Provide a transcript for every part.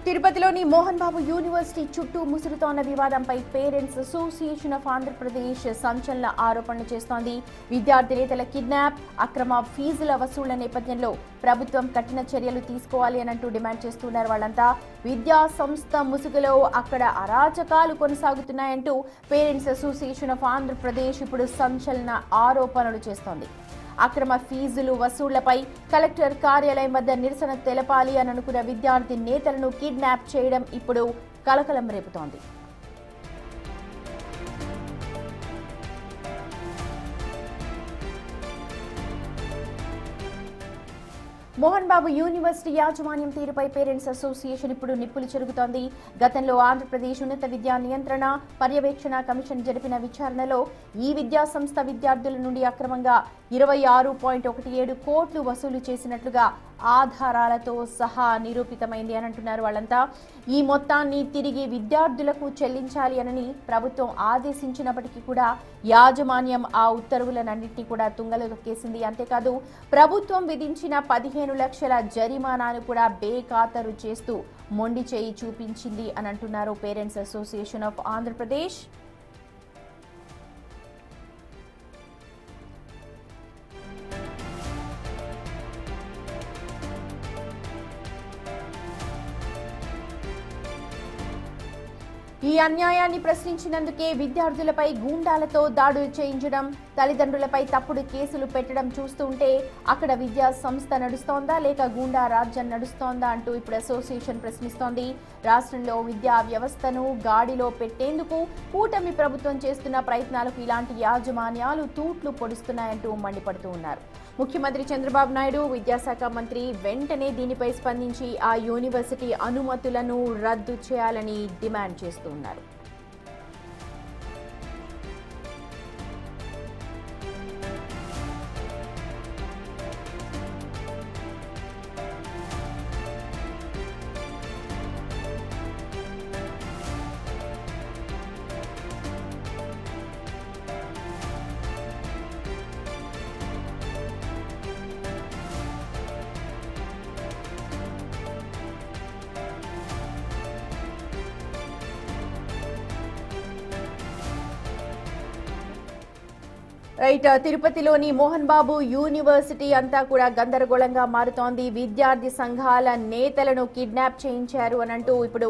తిరుపతిలోని మోహన్ బాబు యూనివర్సిటీ చుట్టూ ముసురుతోన్న వివాదంపై పేరెంట్స్ అసోసియేషన్ ఆఫ్ ఆంధ్రప్రదేశ్ సంచలన ఆరోపణలు చేస్తోంది. విద్యార్థి నేతల కిడ్నాప్, అక్రమ ఫీజుల వసూళ్ల నేపథ్యంలో ప్రభుత్వం కఠిన చర్యలు తీసుకోవాలి అనంటూ డిమాండ్ చేస్తున్నారు. వాళ్ళంతా విద్యా సంస్థ ముసుగులో అక్కడ అరాచకాలు కొనసాగుతున్నాయంటూ పేరెంట్స్ అసోసియేషన్ ఆఫ్ ఆంధ్రప్రదేశ్ ఇప్పుడు సంచలన ఆరోపణలు చేస్తోంది. అక్రమ ఫీజులు వసూళ్లపై కలెక్టర్ కార్యాలయం వద్ద నిరసన తెలపాలి అని అనుకున్న విద్యార్థి నేతలను కిడ్నాప్ చేయడం ఇప్పుడు కలకలం రేపుతోంది. మోహన్ బాబు యూనివర్సిటీ యాజమాన్యం తీరుపై పేరెంట్స్ అసోసియేషన్ ఇప్పుడు నిప్పులు చెరుగుతోంది. గతంలో ఆంధ్రప్రదేశ్ ఉన్నత విద్యా నియంత్రణ పర్యవేక్షణ కమిషన్ జరిపిన విచారణలో ఈ విద్యా సంస్థ విద్యార్థుల నుండి అక్రమంగా 26.17 కోట్లు వసూలు చేసినట్లుగా ఆధారాలతో సహా నిరూపితమైంది అని అంటున్నారు. వాళ్ళంతా ఈ మొత్తాన్ని తిరిగి విద్యార్థులకు చెల్లించాలి అని ప్రభుత్వం ఆదేశించినప్పటికీ కూడా యాజమాన్యం ఆ ఉత్తర్వులన్నింటినీ కూడా తుంగలో తొక్కేసింది. అంతేకాదు ప్రభుత్వం విధించిన 15 లక్షల జరిమానాను కూడా బేఖాతరు చేస్తూ మొండి చేయి చూపించింది అని అంటున్నారు పేరెంట్స్ అసోసియేషన్ ఆఫ్ ఆంధ్రప్రదేశ్. ఈ అన్యాయాన్ని ప్రశ్నించినందుకే విద్యార్థులపై గూండాలతో దాడులు చేయించడం, తల్లిదండ్రులపై తప్పుడు కేసులు పెట్టడం చూస్తుంటే అక్కడ విద్యా సంస్థ నడుస్తోందా లేక గూండా రాజ్యం నడుస్తోందా అంటూ ఇప్పుడు అసోసియేషన్ ప్రశ్నిస్తోంది. రాష్ట్రంలో విద్యా వ్యవస్థను గాడిలో పెట్టేందుకు కూటమి ప్రభుత్వం చేస్తున్న ప్రయత్నాలకు ఇలాంటి యాజమాన్యాలు తూట్లు పొడుస్తున్నాయంటూ మండిపడుతూ ఉన్నారు. ముఖ్యమంత్రి చంద్రబాబు నాయుడు, విద్యాశాఖ మంత్రి వెంటనే దీనిపై స్పందించి ఆ యూనివర్సిటీ అనుమతులను రద్దు చేయాలని డిమాండ్ చేస్తున్నారు. తిరుపతిలోని మోహన్ బాబు యూనివర్సిటీ అంతా కూడా గందరగోళంగా మారుతోంది. విద్యార్థి సంఘాల నేతలను కిడ్నాప్ చేయించారు అని అంటూ ఇప్పుడు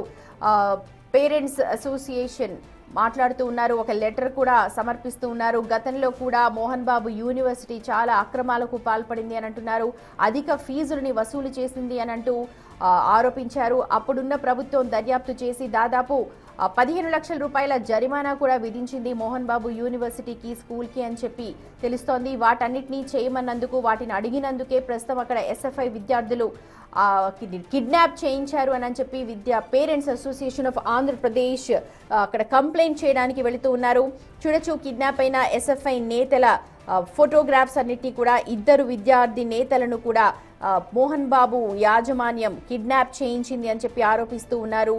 పేరెంట్స్ అసోసియేషన్ మాట్లాడుతూ ఉన్నారు. ఒక లెటర్ కూడా సమర్పిస్తూ ఉన్నారు. గతంలో కూడా మోహన్ బాబు యూనివర్సిటీ చాలా అక్రమాలకు పాల్పడింది అని అంటున్నారు. అధిక ఫీజులని వసూలు చేసింది అని అంటూ ఆరోపించారు. అప్పుడున్న ప్రభుత్వం దర్యాప్తు చేసి దాదాపు 15 లక్షల రూపాయల జరిమానా కూడా విధించింది మోహన్ బాబు యూనివర్సిటీకి, స్కూల్కి అని చెప్పి తెలుస్తోంది. వాటన్నిటినీ చేయమన్నందుకు, వాటిని అడిగినందుకే ప్రస్తుతం అక్కడ ఎస్ఎఫ్ఐ విద్యార్థులు కిడ్నాప్ చేయించారు అని చెప్పి పేరెంట్స్ అసోసియేషన్ ఆఫ్ ఆంధ్రప్రదేశ్ అక్కడ కంప్లైంట్ చేయడానికి వెళుతూ ఉన్నారు. చూడొచ్చు, కిడ్నాప్ అయిన ఎస్ఎఫ్ఐ నేతల ఫోటోగ్రాఫ్స్ అన్నిటినీ కూడా, ఇద్దరు విద్యార్థి నేతలను కూడా మోహన్ బాబు యాజమాన్యం కిడ్నాప్ చేయించింది అని చెప్పి ఆరోపిస్తూ ఉన్నారు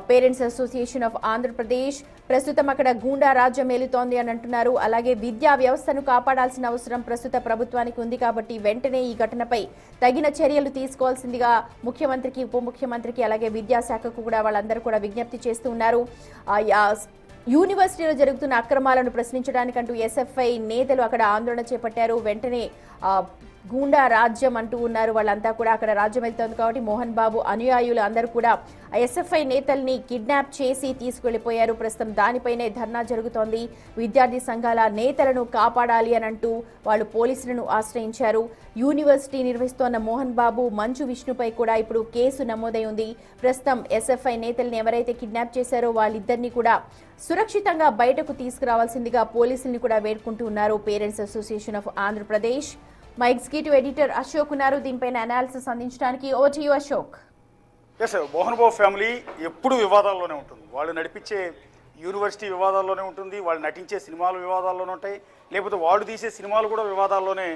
పేరెంట్స్ అసోసియేషన్ ఆఫ్ ఆంధ్రప్రదేశ్. ప్రస్తుతం అక్కడ గూండా రాజ్యం ఏలుతోంది అని అంటున్నారు. అలాగే విద్యా వ్యవస్థను కాపాడాల్సిన అవసరం ప్రస్తుత ప్రభుత్వానికి ఉంది కాబట్టి వెంటనే ఈ ఘటనపై తగిన చర్యలు తీసుకోవాల్సిందిగా ముఖ్యమంత్రికి, ఉప ముఖ్యమంత్రికి, అలాగే విద్యాశాఖకు కూడా వాళ్ళందరూ కూడా విజ్ఞప్తి చేస్తూ ఉన్నారు. యూనివర్సిటీలో జరుగుతున్న అక్రమాలను ప్రశ్నించడానికంటూ ఎస్ఎఫ్ఐ నేతలు అక్కడ ఆందోళన చేపట్టారు. వెంటనే గూండా రాజ్యం అంటూ ఉన్నారు. వాళ్ళంతా కూడా అక్కడ రాజ్యం వెళ్తోంది కాబట్టి మోహన్ బాబు అనుయాయులు అందరూ కూడా ఎస్ఎఫ్ఐ నేతల్ని కిడ్నాప్ చేసి తీసుకెళ్లిపోయారు. ప్రస్తుతం దానిపైనే ధర్నా జరుగుతోంది. విద్యార్థి సంఘాల నేతలను కాపాడాలి అని అంటూ వాళ్ళు పోలీసులను ఆశ్రయించారు. యూనివర్సిటీ నిర్వహిస్తోన్న మోహన్ బాబు, మంచు విష్ణుపై కూడా ఇప్పుడు కేసు నమోదై ఉంది. ప్రస్తుతం ఎస్ఎఫ్ఐ నేతల్ని ఎవరైతే కిడ్నాప్ చేశారో వాళ్ళిద్దరినీ కూడా సురక్షితంగా బయటకు తీసుకురావాల్సిందిగా పోలీసుల్ని కూడా వేడుకుంటూ ఉన్నారు పేరెంట్స్ అసోసియేషన్ ఆఫ్ ఆంధ్రప్రదేశ్. మా ఎగ్జిక్యూటివ్ ఎడిటర్ అశోక్ ఉన్నారు దీనిపైన అనాలిసిస్ అందించడానికి. Over to you Ashok. Mohan Babu family ఎప్పుడు వివాదాల్లోనే ఉంటుంది. వాళ్ళు నడిపించే యూనివర్సిటీ వివాదాల్లోనే ఉంటుంది, వాళ్ళు నటించే సినిమాలు వివాదాల్లోనే ఉంటాయి, లేకపోతే వాళ్ళు తీసే సినిమాలు కూడా వివాదాల్లోనే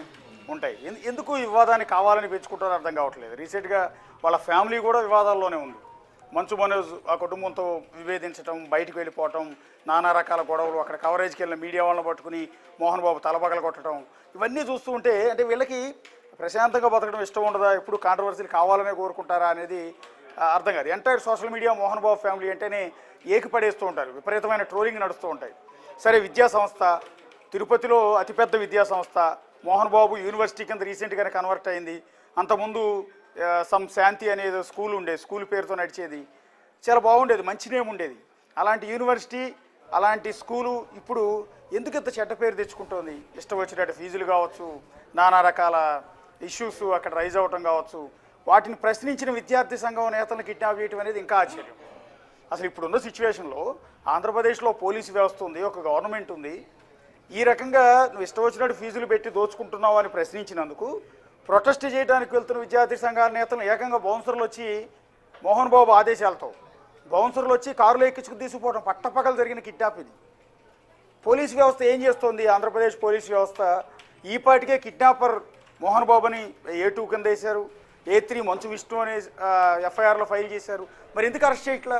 ఉంటాయి. ఎందుకు ఈ వివాదాన్ని కావాలని పెంచుకుంటారో అర్థం కావట్లేదు. రీసెంట్గా వాళ్ళ ఫ్యామిలీ కూడా వివాదాల్లోనే ఉంది. మంచు మనోజ్ ఆ కుటుంబంతో విభేదించడం, బయటికి వెళ్ళిపోవటం, నానా రకాల గొడవలు, అక్కడ కవరేజ్కి వెళ్ళిన మీడియా వాళ్ళని పట్టుకుని మోహన్ బాబు తలబగలు కొట్టడం, ఇవన్నీ చూస్తూ ఉంటే అంటే వీళ్ళకి ప్రశాంతంగా బతకడం ఇష్టం ఉండదా, ఎప్పుడు కాంట్రవర్సీలు కావాలనే కోరుకుంటారా అనేది అర్థం కాదు. Entire social media Mohan Babu family అంటేనే ఏకిపడేస్తూ ఉంటారు, విపరీతమైన ట్రోలింగ్ నడుస్తూ ఉంటాయి. సరే, విద్యా సంస్థ తిరుపతిలో అతిపెద్ద విద్యా సంస్థ మోహన్ బాబు యూనివర్సిటీ కింద రీసెంట్గానే కన్వర్ట్ అయింది. అంతకుముందు సమ్ శాంతి అనేది స్కూల్ ఉండేది, స్కూల్ పేరుతో నడిచేది, చాలా బాగుండేది, మంచి నేమ్ ఉండేది. అలాంటి యూనివర్సిటీ, అలాంటి స్కూలు ఇప్పుడు ఎందుకు ఇంత చెడ్డ పేరు తెచ్చుకుంటోంది? ఇష్టం వచ్చినట్టు ఫీజులు కావచ్చు, నానా రకాల ఇష్యూస్ అక్కడ రైజ్ అవ్వటం కావచ్చు, వాటిని ప్రశ్నించిన విద్యార్థి సంఘం నేతలను కిడ్నాప్ చేయడం అనేది ఇంకా ఆశ్చర్యం. అసలు ఇప్పుడున్న సిచ్యువేషన్లో ఆంధ్రప్రదేశ్లో పోలీసు వ్యవస్థ ఉంది, ఒక గవర్నమెంట్ ఉంది. ఈ రకంగా నువ్వు ఇష్టం వచ్చినట్టు ఫీజులు పెట్టి దోచుకుంటున్నావు అని ప్రశ్నించినందుకు ప్రొటెస్ట్ చేయడానికి వెళ్తున్న విద్యార్థి సంఘాల నేతలు ఏకంగా బౌన్సర్లు వచ్చి మోహన్ బాబు ఆదేశాలతో బౌన్సర్లు వచ్చి కారులో ఎక్కించుకు తీసుకుపోవడం పట్టపగలు జరిగిన కిడ్నాప్ ఇది. పోలీసు వ్యవస్థ ఏం చేస్తోంది? ఆంధ్రప్రదేశ్ పోలీసు వ్యవస్థ ఈ పాటికే కిడ్నాపర్ మోహన్ బాబుని A2 కింద వేశారు, A3 మంచు విష్ణు అనే ఎఫ్ఐఆర్లో ఫైల్ చేశారు. మరి ఎందుకు అరెస్ట్ చేయట్లా?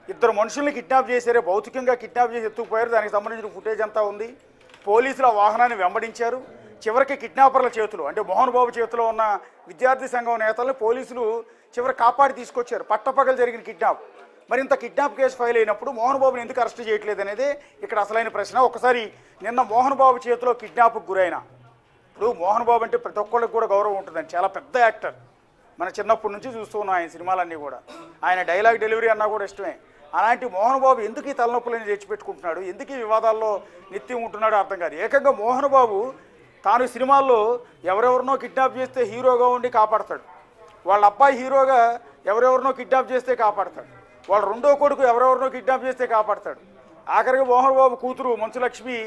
ఇద్దరు మనుషుల్ని కిడ్నాప్ చేశారే, భౌతికంగా కిడ్నాప్ చేసి ఎత్తుకుపోయారు. దానికి సంబంధించిన ఫుటేజ్ అంతా ఉంది. పోలీసులు ఆ వాహనాన్ని వెంబడించారు. చివరికి కిడ్నాపర్ల చేతులు, అంటే మోహన్ బాబు చేతిలో ఉన్న విద్యార్థి సంఘం నేతల్ని పోలీసులు చివరి కాపాడి తీసుకొచ్చారు. పట్టపగలు జరిగిన కిడ్నాప్. మరి ఇంత కిడ్నాప్ కేసు ఫైల్ అయినప్పుడు మోహన్ బాబుని ఎందుకు అరెస్ట్ చేయట్లేదు అనేది ఇక్కడ అసలైన ప్రశ్న. ఒకసారి నిన్న మోహన్ బాబు చేతిలో కిడ్నాప్కు గురైన, ఇప్పుడు మోహన్ బాబు అంటే ప్రతి ఒక్కళ్ళకి కూడా గౌరవం ఉంటుందండి, చాలా పెద్ద యాక్టర్. మన చిన్నప్పటి నుంచి చూస్తూ ఉన్నాం ఆయన సినిమాలన్నీ కూడా. ఆయన డైలాగ్ డెలివరీ అన్నా కూడా ఇష్టమే. అలాంటి మోహన్ బాబు ఎందుకు ఈ తలనొప్పులని తెచ్చిపెట్టుకుంటున్నాడు, ఎందుకు ఈ వివాదాల్లో నిత్యం ఉంటున్నాడో అర్థం కాదు. ఏకంగా మోహన్ బాబు తాను సినిమాల్లో ఎవరెవరినో కిడ్నాప్ చేస్తే హీరోగా ఉండి కాపాడతాడు, వాళ్ళ అబ్బాయి హీరోగా ఎవరెవరినో కిడ్నాప్ చేస్తే కాపాడతాడు, వాళ్ళ రెండో కొడుకు ఎవరెవరినో కిడ్నాప్ చేస్తే కాపాడతాడు. ఆఖరికి మోహన్ బాబు కూతురు మంచు లక్ష్మి,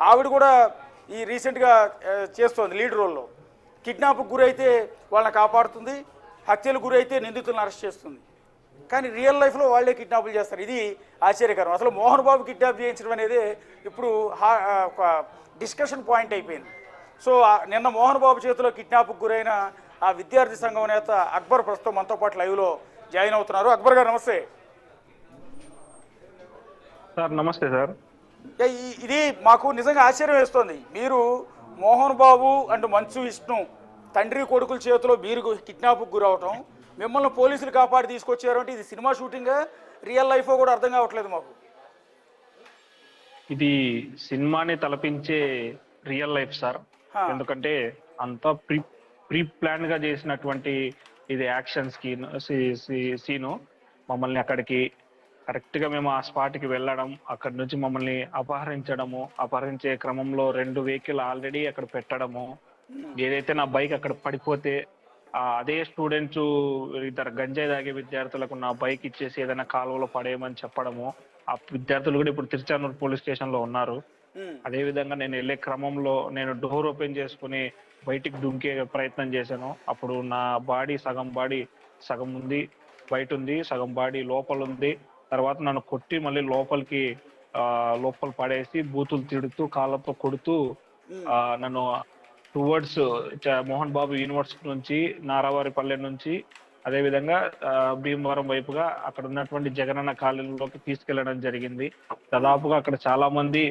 ఆవిడ కూడా ఈ రీసెంట్గా చేస్తోంది లీడ్ రోల్లో. కిడ్నాప్కి గురైతే వాళ్ళని కాపాడుతుంది, హత్యలకు గురైతే నిందితులను అరెస్ట్ చేస్తుంది. కానీ రియల్ లైఫ్లో వాళ్ళే కిడ్నాపులు చేస్తారు. ఇది ఆశ్చర్యకరం. అసలు మోహన్ బాబు కిడ్నాప్ చేయించడం అనేది ఇప్పుడు ఒక డిస్కషన్ పాయింట్ అయిపోయింది. సో నిన్న మోహన్ బాబు చేతిలో కిడ్నాప్కు గురైన ఆ విద్యార్థి సంఘం నేత అక్బర్ ప్రస్తుతం మనతో పాటు లైవ్లో జాయిన్ అవుతున్నారు. అక్బర్ గారు నమస్తే. సార్ నమస్తే సార్. ఇది మాకు నిజంగా ఆశ్చర్యం వేస్తోంది. మీరు మోహన్ బాబు అండ్ మంచు విష్ణు తండ్రి కొడుకుల చేతిలో మీరు కిడ్నాప్కు గురవటం, మిమ్మల్ని పోలీసులు కాపాడి తీసుకొచ్చారు అంటే ఇది సినిమా షూటింగా, రియల్ లైఫ్ కూడా అర్థం కావట్లేదు మాకు. ఇది సినిమాని తలపించే రియల్ లైఫ్ సార్. ఎందుకంటే అంతా ప్రీ ప్లాన్ గా చేసినటువంటి ఇది యాక్షన్స్ కి సీను. మమ్మల్ని అక్కడికి కరెక్ట్ గా మేము ఆ స్పాట్ కి వెళ్ళడం, అక్కడి నుంచి మమ్మల్ని అపహరించడము, అపహరించే క్రమంలో 2 వెహికల్ ఆల్రెడీ అక్కడ పెట్టడము, ఏదైతే నా బైక్ అక్కడ పడిపోతే అదే స్టూడెంట్స్ ఇద్దరు గంజాయి తాగే విద్యార్థులకు నా బైక్ ఇచ్చేసి ఏదైనా కాలువలో పడేయమని చెప్పడము. ఆ విద్యార్థులు కూడా ఇప్పుడు తిరుచానూరు పోలీస్ స్టేషన్ లో ఉన్నారు. అదే విధంగా నేను వెళ్ళే క్రమంలో నేను డోర్ ఓపెన్ చేసుకుని బయటికి దుంకే ప్రయత్నం చేశాను. అప్పుడు నా బాడీ సగం ఉంది బయట ఉంది, సగం బాడీ లోపల ఉంది. తర్వాత నన్ను కొట్టి మళ్ళీ లోపల పడేసి బూతులు తిడుతూ కాళ్ళతో కొడుతూ నన్ను టువర్డ్స్ మోహన్ బాబు యూనివర్సిటీ నుంచి, నారావారిపల్లె నుంచి, అదేవిధంగా భీమవరం వైపుగా అక్కడ ఉన్నటువంటి జగనన్న కాలనీలోకి తీసుకెళ్లడం జరిగింది. దాదాపుగా అక్కడ చాలా మంది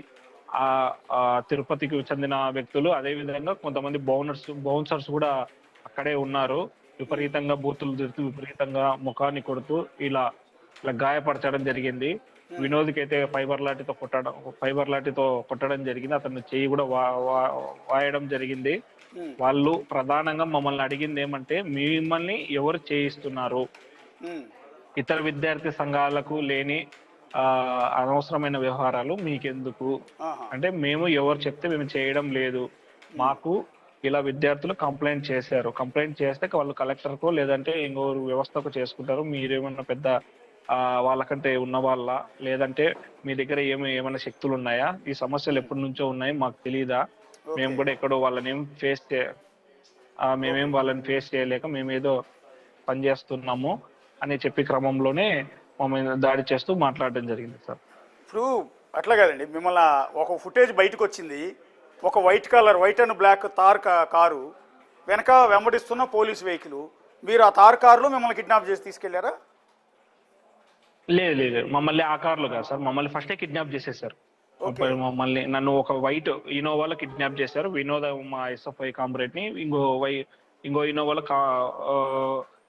తిరుపతికి చెందిన వ్యక్తులు, అదేవిధంగా కొంతమంది బౌన్సర్స్ కూడా అక్కడే ఉన్నారు. విపరీతంగా బూతులు తిడుతూ, విపరీతంగా ముఖాన్ని కొడుతూ ఇలా గాయపరచడం జరిగింది. వినోద్కి అయితే ఫైబర్ లాఠీతో కొట్టడం జరిగింది. అతను చెయ్యి కూడా వాయడం జరిగింది. వాళ్ళు ప్రధానంగా మమ్మల్ని అడిగింది ఏమంటే, మిమ్మల్ని ఎవరు చేయిస్తున్నారు? ఇతర విద్యార్థి సంఘాలకు లేని అనవసరమైన వ్యవహారాలు మీకెందుకు అంటే, మేము ఎవరు చెప్తే మేము చేయడం లేదు, మాకు ఇలా విద్యార్థులు కంప్లైంట్ చేశారు, కంప్లైంట్ చేస్తే వాళ్ళు కలెక్టర్కో లేదంటే ఇంకో వ్యవస్థకు చేసుకుంటారు, మీరేమన్నా పెద్ద వాళ్ళకంటే ఉన్న వాళ్ళ, లేదంటే మీ దగ్గర ఏమైనా శక్తులు ఉన్నాయా, ఈ సమస్యలు ఎప్పటి నుంచో ఉన్నాయి మాకు తెలియదా, మేము కూడా ఎక్కడో వాళ్ళని వాళ్ళని ఫేస్ చేయలేక మేమేదో పనిచేస్తున్నాము అని చెప్పి క్రమంలోనే మమ్మల్ని దాడి చేస్తూ మాట్లాడడం జరిగింది సార్. ఇప్పుడు అట్లా కదండి, మిమ్మల్ని ఒక ఫుటేజ్ బయటకు వచ్చింది, ఒక white and black Thar car వెనక వెంబడిస్తున్న పోలీస్ వెహికల్, మీరు ఆ తార్ కారులో మిమ్మల్ని కిడ్నాప్ చేసి తీసుకెళ్లారా? లేదు, మమ్మల్ని ఆ కార్లో కాదు సార్, మమ్మల్ని ఫస్టే కిడ్నాప్ చేసేసారు. నన్ను ఒక వైట్ ఇన్నోవాలో కిడ్నాప్ చేశారు. వినోద మా SFI కామ్రేడ్ ని ఇంకో ఇన్నోవాలో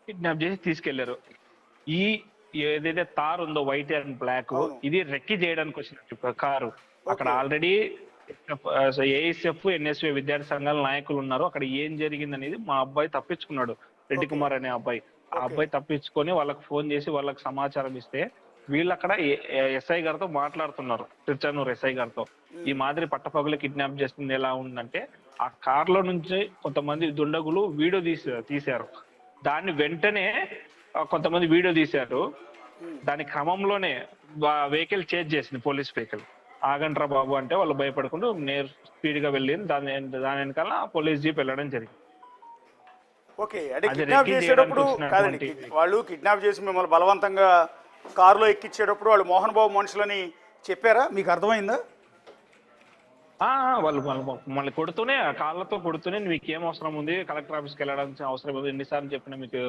కిడ్నాప్ చేసి తీసుకెళ్లారు. ఈ ఏదైతే తార్ ఉందో వైట్ అండ్ బ్లాక్, అవును. ఇది రెక్కి చేయడానికి వచ్చిన కారు. అక్కడ ఆల్రెడీ ఏఎస్ఎఫ్ ఎన్ఎస్వి విద్యార్థి సంఘాల నాయకులు ఉన్నారు. అక్కడ ఏం జరిగింది అనేది మా అబ్బాయి తప్పించుకున్నాడు, రెడ్డి కుమార్ అనే అబ్బాయి. ఆ అబ్బాయి తప్పించుకొని వాళ్ళకి ఫోన్ చేసి వాళ్ళకి సమాచారం ఇస్తే వీళ్ళు అక్కడ ఎస్ఐ గారితో మాట్లాడుతున్నారు, తిరుచానూరు ఎస్ఐ గారితో. ఈ మాదిరి పట్టపగలు కిడ్నాప్ చేస్తుంది ఎలా ఉందంటే, ఆ కార్ లో నుంచి కొంతమంది దుండగులు వీడియో తీశారు. దాన్ని వెంటనే కొంతమంది వీడియో తీశారు. దాని క్రమంలోనే వెహికల్ చేంజ్ చేసింది పోలీస్ వెహికల్. ఆగండ్రా బాబు అంటే వాళ్ళు భయపడకుండా స్పీడ్ గా వెళ్ళింది. దాని వెనకాల పోలీస్ జీప్ వెళ్ళడం జరిగింది. ఓకే, అంటే కిడ్నాప్ చేసేటప్పుడు కాదండి, వాళ్ళు కిడ్నాప్ చేసి మిమ్మల్ని బలవంతంగా కారులో ఎక్కించేటప్పుడు వాళ్ళు మోహన్ బాబు మనుషులని చెప్పారా? మీకు అర్థమైందా? వాళ్ళు మళ్ళీ కొడుతూనే, కాళ్ళతో కొడుతూనే మీకు ఏం అవసరం ఉంది, కలెక్టర్ ఆఫీస్కి వెళ్ళడానికి అవసరం ఉంది, ఎన్నిసార్లు చెప్పినా మీకు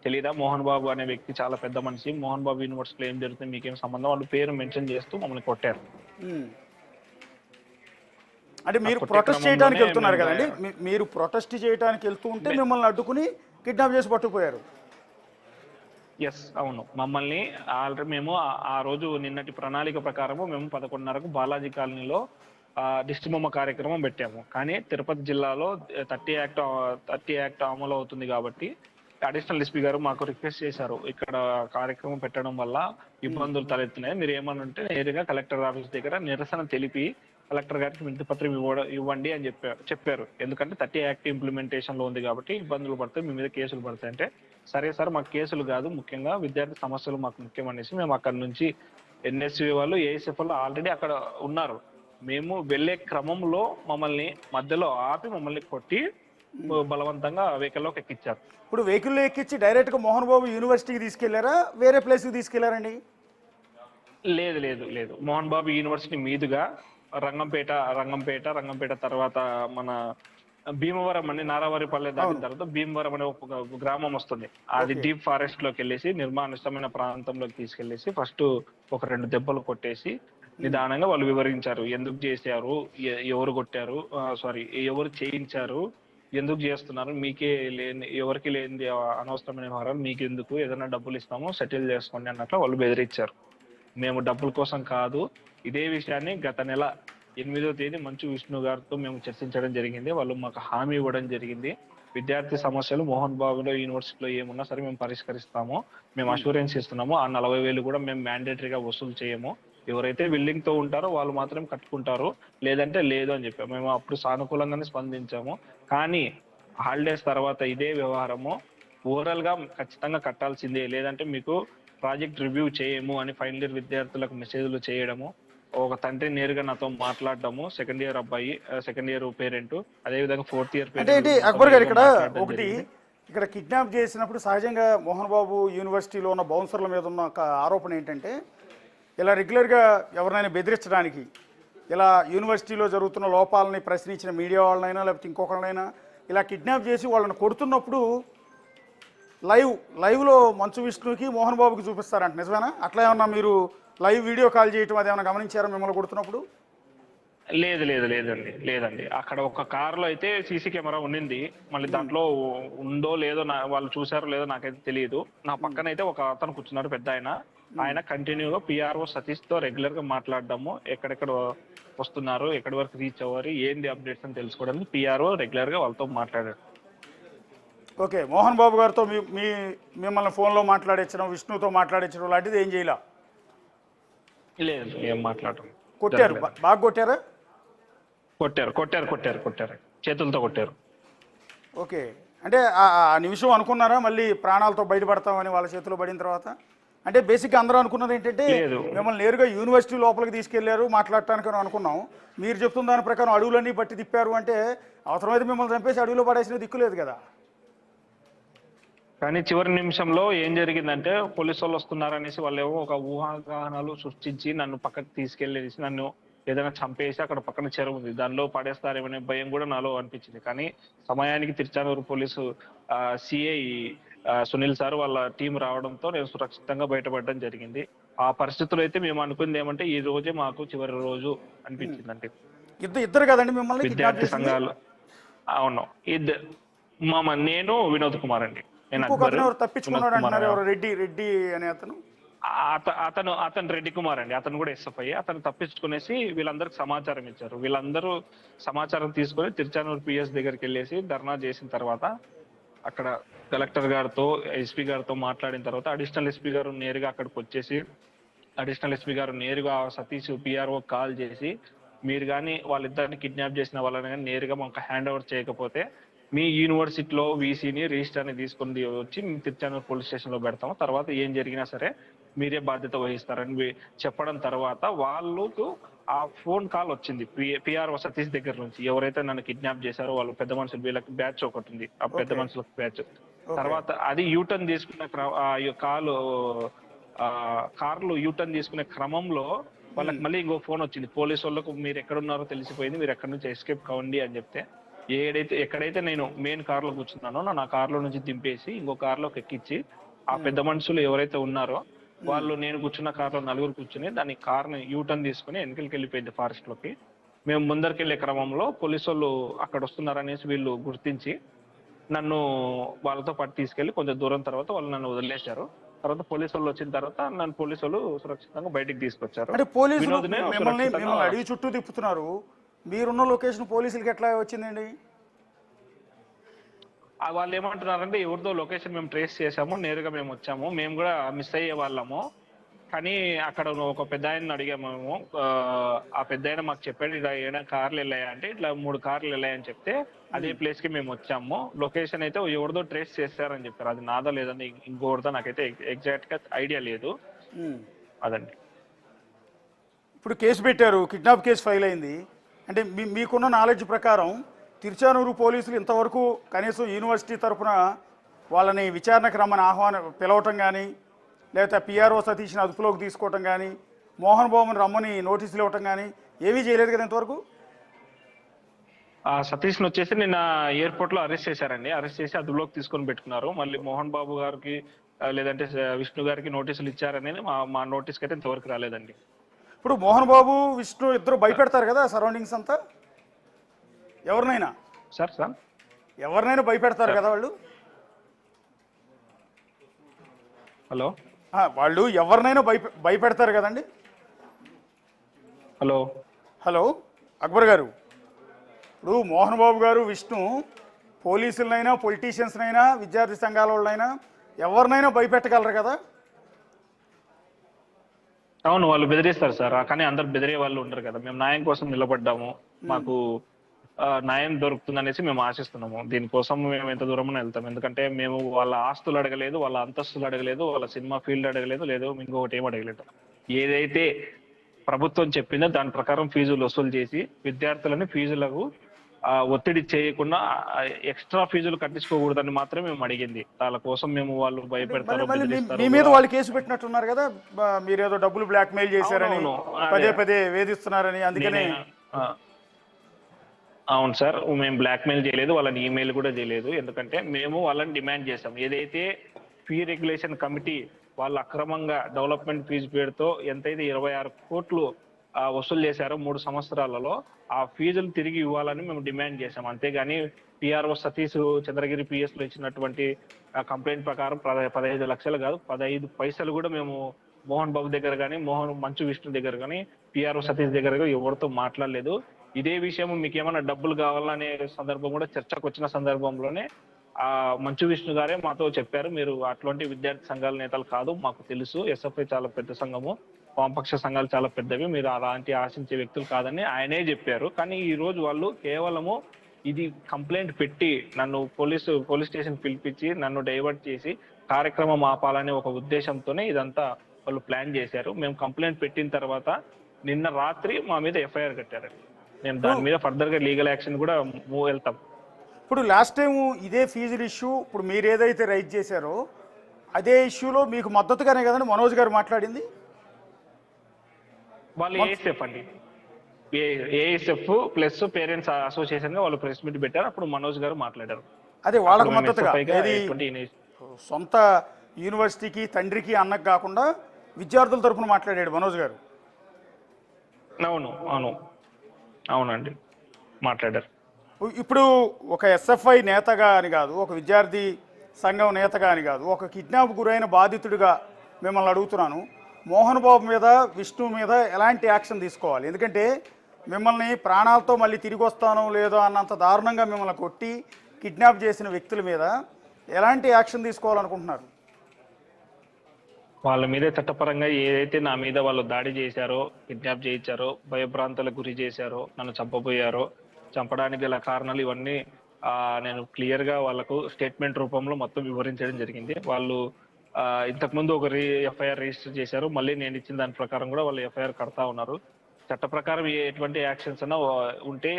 తెలీదా? మోహన్ బాబు అనే వ్యక్తి చాలా పెద్ద మనిషి, మోహన్ బాబు యూనివర్సిటీలో ఏం జరుగుతుంది, మీకేం సంబంధం, వాళ్ళు పేరు మెన్షన్ చేస్తూ మమ్మల్ని కొట్టారు. అంటే మీరు ప్రొటెస్ట్ చేయడానికి వెళ్తున్నారు కదండి, మీరు ప్రొటెస్ట్ చేయడానికి వెళ్తూ ఉంటే మిమ్మల్ని అడ్డుకుని కిడ్నాప్ చేసి పట్టుకుపోయారు. ఎస్, అవును. మమ్మల్ని ఆల్రెడీ మేము ఆ రోజు నిన్నటి ప్రణాళిక ప్రకారము మేము 11:30కు బాలాజీ కాలనీలో దిష్టిబొమ్మ కార్యక్రమం పెట్టాము. కానీ తిరుపతి జిల్లాలో 30 యాక్ట్ అమలు అవుతుంది కాబట్టి అడిషనల్ ఎస్పీ గారు మాకు రిక్వెస్ట్ చేశారు, ఇక్కడ కార్యక్రమం పెట్టడం వల్ల ఇబ్బందులు తలెత్తున్నాయి, మీరు ఏమనంటే నేరుగా కలెక్టర్ ఆఫీస్ దగ్గర నిరసన తెలిపి కలెక్టర్ గారికి వినతి పత్రం ఇవ్వండి అని చెప్పారు. ఎందుకంటే 30 యాక్ట్ ఇంప్లిమెంటేషన్ లో ఉంది కాబట్టి ఇబ్బందులు పడతాయి, మీ మీద కేసులు పడతాయి అంటే, సరే సార్ మాకు కేసులు కాదు, ముఖ్యంగా విద్యార్థి సమస్యలు మాకు ముఖ్యం అనేసి మేము అక్కడ నుంచి ఎన్ఎస్వి వాళ్ళు ఏఎస్ఎఫ్ వాళ్ళు ఆల్రెడీ అక్కడ ఉన్నారు. మేము వెళ్లే క్రమంలో మమ్మల్ని మధ్యలో ఆపి మమ్మల్ని కొట్టి బలవంతంగా వెహికల్లోకి ఎక్కించారు. ఇప్పుడు వెహికల్లో ఎక్కించి డైరెక్ట్ గా మోహన్ బాబు యూనివర్సిటీకి తీసుకెళ్లారా, వేరే ప్లేస్ కి తీసుకెళ్లారండి? లేదు లేదు లేదు, మోహన్ బాబు యూనివర్సిటీ మీదుగా రంగంపేట తర్వాత మన భీమవరం అని నారావారిపల్లె దాటిన తర్వాత భీమవరం అనే ఒక గ్రామం వస్తుంది. అది డీప్ ఫారెస్ట్ లోకి వెళ్ళేసి నిర్మానుష్యమైన ప్రాంతంలోకి తీసుకెళ్లేసి ఫస్ట్ ఒక 2 దెబ్బలు కొట్టేసి నిదానంగా వాళ్ళు వివరించారు, ఎందుకు చేశారు, ఎవరు కొట్టారు, ఎవరు చేయించారు, ఎందుకు చేస్తున్నారు, మీకే లేని ఎవరికి లేని అనవసరమైన వ్యవహారాలు మీకు ఎందుకు, ఏదైనా డబ్బులు ఇస్తాము సెటిల్ చేసుకోండి అన్నట్లు వాళ్ళు బెదిరించారు. మేము డబ్బుల కోసం కాదు, ఇదే విషయాన్ని గత నెల 8వ తేదీ మంచు విష్ణు గారితో మేము చర్చించడం జరిగింది. వాళ్ళు మాకు హామీ ఇవ్వడం జరిగింది, విద్యార్థి సమస్యలు మోహన్ బాబులో యూనివర్సిటీలో ఏమున్నా సరే మేము పరిష్కరిస్తాము, మేము అష్యూరెన్స్ ఇస్తున్నాము, ఆ 40,000 కూడా మేము మ్యాండేటరీగా వసూలు చేయము, ఎవరైతే విల్లింగ్ తో ఉంటారో వాళ్ళు మాత్రం కట్టుకుంటారు, లేదంటే లేదు అని చెప్పాము. మేము అప్పుడు సానుకూలంగానే స్పందించాము. కానీ హాలిడేస్ తర్వాత ఇదే వ్యవహారము ఓవరాల్ గా ఖచ్చితంగా కట్టాల్సిందే, లేదంటే మీకు ప్రాజెక్ట్ రివ్యూ చేయము అని ఫైనల్ ఇయర్ విద్యార్థులకు మెసేజ్లు చేయడము, ఒక తండ్రి నేరుగా నాతో మాట్లాడడము, సెకండ్ ఇయర్ పేరెంట్, అదేవిధంగా 4th ఇయర్ పేరెంట్. అంటే అక్బర్ గారు ఇక్కడ ఒకటి, ఇక్కడ కిడ్నాప్ చేసినప్పుడు సహజంగా మోహన్ బాబు యూనివర్సిటీలో ఉన్న బౌన్సర్ల మీద ఉన్న ఒక ఆరోపణ ఏంటంటే, ఇలా రెగ్యులర్గా ఎవరినైనా బెదిరించడానికి, ఇలా యూనివర్సిటీలో జరుగుతున్న లోపాలని ప్రశ్నించిన మీడియా వాళ్ళనైనా లేకపోతే ఇంకొకరినైనా ఇలా కిడ్నాప్ చేసి వాళ్ళని కొడుతున్నప్పుడు లైవ్లో మంచు విష్ణుకి మోహన్ బాబుకి చూపిస్తారంట, నిజమేనా? అట్లా ఏమన్నా మీరు లైవ్ వీడియో కాల్ చేయటం అది ఏమైనా గమనించారా మిమ్మల్ని కొడుతున్నప్పుడు? లేదండి. అక్కడ ఒక కారులో అయితే సీసీ కెమెరా ఉండింది, మళ్ళీ దాంట్లో ఉందో లేదో వాళ్ళు చూసారో లేదో నాకైతే తెలియదు. నా పక్కన అయితే ఒక అతను కూర్చున్నాడు, పెద్ద ఆయన కంటిన్యూగా పిఆర్ఓ సతీష్ తో రెగ్యులర్ గా మాట్లాడడము, ఎక్కడెక్కడ వస్తున్నారు, ఎక్కడి వరకు రీచ్ అవ్వాలి, ఏంది అప్డేట్స్ అని తెలుసుకోవడానికి పిఆర్ఓ రెగ్యులర్ గా వాళ్ళతో మాట్లాడారు. ఓకే, మోహన్ బాబు గారితో మిమ్మల్ని ఫోన్లో మాట్లాడించడం, విష్ణుతో మాట్లాడించడం లాంటిది ఏం చేయలే? లేదు, ఏం మాట్లాడటం. కొట్టారు, బాగా కొట్టారా? కొట్టారు, చేతులతో కొట్టారు. ఓకే, అంటే ఆ నిమిషం అనుకున్నారా మళ్ళీ ప్రాణాలతో బయటపడతామని వాళ్ళ చేతిలో పడిన తర్వాత? అంటే బేసిక్గా అందరూ అనుకున్నది ఏంటంటే మిమ్మల్ని నేరుగా యూనివర్సిటీ లోపలికి తీసుకెళ్లారు మాట్లాడటానికి అని అనుకున్నాం. మీరు చెప్తున్న దాని ప్రకారం అడవులన్నీ పట్టి తిప్పారు అంటే అవసరమైతే మిమ్మల్ని చంపేసి అడవిలో పడేసిన దిక్కులేదు కదా. కానీ చివరి నిమిషంలో ఏం జరిగిందంటే, పోలీసు వాళ్ళు వస్తున్నారనేసి వాళ్ళేమో ఒక ఊహాగానాలు సృష్టించి నన్ను పక్కకి తీసుకెళ్లేసి నన్ను ఏదైనా చంపేసి అక్కడ పక్కన చెరువు ఉంది దానిలో పడేస్తారేమనే భయం కూడా నాలో అనిపించింది. కానీ సమయానికి Tiruchanur police CI Sunil sir వాళ్ళ టీం రావడంతో నేను సురక్షితంగా బయటపడడం జరిగింది. ఆ పరిస్థితుల్లో అయితే మేము అనుకుంది ఏమంటే ఈ రోజే మాకు చివరి రోజు అనిపించింది. అంటే ఇద్దరు కదండి మిమ్మల్ని విద్యార్థి సంఘాలు? అవును, నేను వినోద్ కుమార్ అండి, నేను ఇంకొక అక్బర్ అతను ఎవరు తప్పించుకున్నాడు వినోద్ కుమార్ అంటున్నారు, ఎవరు రెడ్డి అనే అతను. అతను రెడ్డి కుమార్ అండి, అతను కూడా ఎస్ఎఫ్ఐ. అతను తప్పించుకునేసి వీళ్ళందరికి సమాచారం ఇచ్చారు. వీళ్ళందరూ సమాచారం తీసుకొని తిరుచానూరు పిఎస్ దగ్గరికి వెళ్ళేసి ధర్నా చేసిన తర్వాత అక్కడ కలెక్టర్ గారితో ఎస్పీ గారితో మాట్లాడిన తర్వాత అడిషనల్ ఎస్పీ గారు నేరుగా అక్కడికి వచ్చేసి అడిషనల్ ఎస్పీ గారు నేరుగా సతీష్ పిఆర్ఓ కాల్ చేసి మీరు కానీ వాళ్ళిద్దరిని కిడ్నాప్ చేసిన వాళ్ళని కానీ నేరుగా మాకు హ్యాండ్ ఓవర్ చేయకపోతే మీ యూనివర్సిటీలో వీసీని రిజిస్టర్ని తీసుకుని వచ్చి మేము తిరుచానూరు పోలీస్ స్టేషన్లో పెడతాము, తర్వాత ఏం జరిగినా సరే మీరే బాధ్యత వహిస్తారని చెప్పడం తర్వాత వాళ్ళకు ఆ ఫోన్ కాల్ వచ్చింది పిఆర్ఓ సతీష్ దగ్గర నుంచి. ఎవరైతే నన్ను కిడ్నాప్ చేశారో వాళ్ళు పెద్ద మనుషులు, వీళ్ళకి బ్యాచ్ ఒకటి ఉంది, ఆ పెద్ద మనుషులకు బ్యాచ్. తర్వాత అది యూటర్న్ తీసుకున్న కార్లు యూటర్న్ తీసుకునే క్రమంలో వాళ్ళకి మళ్ళీ ఇంకో ఫోన్ వచ్చింది, పోలీసు వాళ్ళకు మీరు ఎక్కడున్నారో తెలిసిపోయింది, మీరు ఎక్కడి నుంచి ఎస్కేప్ కావండి అని చెప్తే ఎక్కడైతే నేను మెయిన్ కార్లో కూర్చున్నానో నా కార్లో నుంచి దింపేసి ఇంకో కార్లోకి ఎక్కించి ఆ పెద్ద మనుషులు ఎవరైతే ఉన్నారో వాళ్ళు నేను కూర్చున్న కార్లో నలుగురు కూర్చుని దాని కార్ని యూటర్న్ తీసుకుని వెనకలికి వెళ్ళిపోయింది ఫారెస్ట్ లోకి. మేము ముందరికి వెళ్ళే క్రమంలో పోలీసు వాళ్ళు అక్కడ వస్తున్నారనేసి వీళ్ళు గుర్తించి నన్ను వాళ్ళతో పాటు తీసుకెళ్లి కొంచెం దూరం తర్వాత వాళ్ళు నన్ను వదిలేశారు. తర్వాత పోలీసు వాళ్ళు వచ్చిన తర్వాత నన్ను పోలీసు వాళ్ళు సురక్షితంగా బయటికి తీసుకొచ్చారు. అంటే పోలీసులు మిమ్మల్ని అడవి చుట్టూ తిప్పుతున్నారు, మీరున్న లొకేషన్ పోలీసులకి ఎట్లా వచ్చిందండి? వాళ్ళు ఏమంటున్నారంటే ఎవరిదో లొకేషన్ మేము ట్రేస్ చేసాము, నేరుగా మేము వచ్చాము, మేము కూడా మిస్ అయ్యే వాళ్ళము, కానీ అక్కడ ఒక పెద్ద ఆయన అడిగాము మేము. ఆ పెద్ద ఆయన మాకు చెప్పాడు ఇలా ఏడా కార్లు వెళ్ళాయా అంటే ఇట్లా 3 కార్లు వెళ్ళాయని చెప్తే అదే ప్లేస్ కి మేము వచ్చాము, లొకేషన్ అయితే ఎవరిదో ట్రేస్ చేస్తారని చెప్పారు. అది నాదా లేదని ఇంకోటిదో నాకైతే ఎగ్జాక్ట్ గా ఐడియా లేదు. అదండి. ఇప్పుడు కేసు పెట్టారు, కిడ్నాప్ కేసు ఫైల్ అయింది. అంటే మీకున్న నాలెడ్జ్ ప్రకారం తిరుచానూరు పోలీసులు ఇంతవరకు కనీసం యూనివర్సిటీ తరఫున వాళ్ళని విచారణకు రమ్మని పిలవటం కానీ, లేకపోతే పిఆర్ఓ సతీష్ని అదుపులోకి తీసుకోవటం కానీ, మోహన్ బాబుని రమ్మని నోటీసులు ఇవ్వటం కానీ ఏమీ చేయలేదు కదా ఇంతవరకు? సతీష్ని వచ్చేసి నిన్న ఎయిర్పోర్ట్ లో అరెస్ట్ చేశారండి. అరెస్ట్ చేసి అదుపులోకి తీసుకొని పెట్టుకున్నారు. మళ్ళీ మోహన్ బాబు గారికి లేదంటే విష్ణు గారికి నోటీసులు ఇచ్చారనేది మా నోటీస్కి అయితే ఇంతవరకు రాలేదండి. ఇప్పుడు మోహన్ బాబు విష్ణు ఇద్దరు భయపెడతారు కదా సరౌండింగ్స్ అంతా, ఎవరినైనా భయపెడతారు కదా వాళ్ళు. హలో వాళ్ళు ఎవరినైనా భయపెడతారు కదండి. హలో అక్బర్ గారు, ఇప్పుడు మోహన్ బాబు గారు విష్ణు పోలీసులనైనా పొలిటీషియన్స్నైనా విద్యార్థి సంఘాల వాళ్ళైనా ఎవరినైనా భయపెట్టగలరు కదా. అవును, వాళ్ళు బెదిరిస్తారు సార్, కానీ అందరు బెదిరే వాళ్ళు ఉండరు కదా. మేము న్యాయం కోసం నిలబడ్డాము, మాకు న్యాయం దొరుకుతుందనేసి మేము ఆశిస్తున్నాము. దీనికోసం మేము ఎంత దూరం వెళ్తాం, ఎందుకంటే మేము వాళ్ళ ఆస్తులు అడగలేదు, వాళ్ళ అంతస్తులు అడగలేదు, వాళ్ళ సినిమా ఫీల్డ్ అడగలేదు, లేదు ఇంకొకటి ఏం అడగలేదు. ఏదైతే ప్రభుత్వం చెప్పిందో దాని ప్రకారం ఫీజులు వసూలు చేసి విద్యార్థులని ఫీజులకు ఒత్తిడి చేయకుండా ఎక్స్ట్రా ఫీజులు కట్టించుకోకూడదని మాత్రమే మేము అడిగింది. వాళ్ళ కోసం మేము వాళ్ళు భయపెడతారు, మీ మీద వాళ్ళు కేసు పెట్టినట్టున్నారు కదా, మీరేదో డబ్బులు బ్లాక్ మెయిల్ చేశారని, పదే వేధిస్తున్నారని, అందుకనే. అవును సార్, మేము బ్లాక్ మెయిల్ చేయలేదు, వాళ్ళని ఈమెయిల్ కూడా చేయలేదు. ఎందుకంటే మేము వాళ్ళని డిమాండ్ చేసాం. ఏదైతే ఫీ రెగ్యులేషన్ కమిటీ వాళ్ళు అక్రమంగా డెవలప్మెంట్ ఫీజు పేరుతో ఎంతైతే 26 కోట్లు వసూలు చేశారో 3 సంవత్సరాలలో, ఆ ఫీజులు తిరిగి ఇవ్వాలని మేము డిమాండ్ చేశాం. అంతేగాని పిఆర్ఓ సతీష్ చంద్రగిరి పిఎస్ లో ఇచ్చినటువంటి కంప్లైంట్ ప్రకారం 15 లక్షలు కాదు, 15 పైసలు కూడా మేము మోహన్ బాబు దగ్గర కానీ మంచు విష్ణు దగ్గర కానీ పిఆర్ఓ సతీష్ దగ్గర ఎవరితో మాట్లాడలేదు. ఇదే విషయం మీకు ఏమైనా డబ్బులు కావాలనే సందర్భం కూడా చర్చకు వచ్చిన సందర్భంలోనే మంచు విష్ణు గారే మాతో చెప్పారు, మీరు అటువంటి విద్యార్థి సంఘాల నేతలు కాదు, మాకు తెలుసు, ఎస్ఎఫ్ఐ చాలా పెద్ద సంఘము, వామపక్ష సంఘాలు చాలా పెద్దవి, మీరు అలాంటి ఆశించే వ్యక్తులు కాదని ఆయనే చెప్పారు. కానీ ఈ రోజు వాళ్ళు కేవలము ఇది కంప్లైంట్ పెట్టి నన్ను పోలీస్ స్టేషన్ పిలిపించి నన్ను డైవర్ట్ చేసి కార్యక్రమం ఆపాలనే ఒక ఉద్దేశంతోనే ఇదంతా వాళ్ళు ప్లాన్ చేశారు. మేము కంప్లైంట్ పెట్టిన తర్వాత నిన్న రాత్రి మా మీద ఎఫ్ఐఆర్ కట్టారండి. మేము దాని మీద ఫర్దర్ గా లీగల్ యాక్షన్ కూడా వెళ్తాం. ఇప్పుడు లాస్ట్ టైం ఇదే ఫీజుల ఇష్యూ ఇప్పుడు మీరు ఏదైతే రైజ్ చేశారో అదే ఇష్యూలో మీకు మద్దతుగానే కదండి మనోజ్ గారు మాట్లాడింది. వాళ్ళు ఏఎస్ఎఫ్ అండి, ఏఎస్ఎఫ్ ప్లస్ పేరెంట్స్ అసోసియేషన్ గా వాళ్ళు ప్రెస్ మీట్ పెట్టారు, అప్పుడు మనోజ్ గారు మాట్లాడారు. అదే వాళ్ళకు మద్దతుగా సొంత యూనివర్సిటీకి తండ్రికి అన్నకు కాకుండా విద్యార్థుల తరఫున మాట్లాడాడు మనోజ్ గారు. అవునండి మాట్లాడారు. ఇప్పుడు ఒక ఎస్ఎఫ్ఐ నేతగా అని కాదు, ఒక విద్యార్థి సంఘం నేతగా అని కాదు, ఒక కిడ్నాప్ గురైన బాధితుడిగా మిమ్మల్ని అడుగుతున్నాను. మోహన్ బాబు మీద, విష్ణు మీద ఎలాంటి యాక్షన్ తీసుకోవాలి? ఎందుకంటే మిమ్మల్ని ప్రాణాలతో మళ్ళీ తిరిగి వస్తానో లేదో అన్నంత దారుణంగా మిమ్మల్ని కొట్టి కిడ్నాప్ చేసిన వ్యక్తుల మీద ఎలాంటి యాక్షన్ తీసుకోవాలనుకుంటున్నారు? వాళ్ళ మీద చట్టపరంగా ఏదైతే నా మీద వాళ్ళు దాడి చేశారో, కిడ్నాప్ చేయించారో, భయభ్రాంతులకు గురి చేశారో, నన్ను చంపబోయారో, చంపడానికి గల కారణాలు ఇవన్నీ నేను క్లియర్గా వాళ్ళకు స్టేట్మెంట్ రూపంలో మొత్తం వివరించడం జరిగింది. వాళ్ళు ఇంతకుముందు ఒక ఎఫ్ఐఆర్ రిజిస్టర్ చేశారు. మళ్ళీ నేను ఇచ్చిన దాని ప్రకారం కూడా వాళ్ళు ఎఫ్ఐఆర్ కడతా ఉన్నారు. చట్ట ప్రకారం ఎటువంటి యాక్షన్స్ అన్నా ఉంటే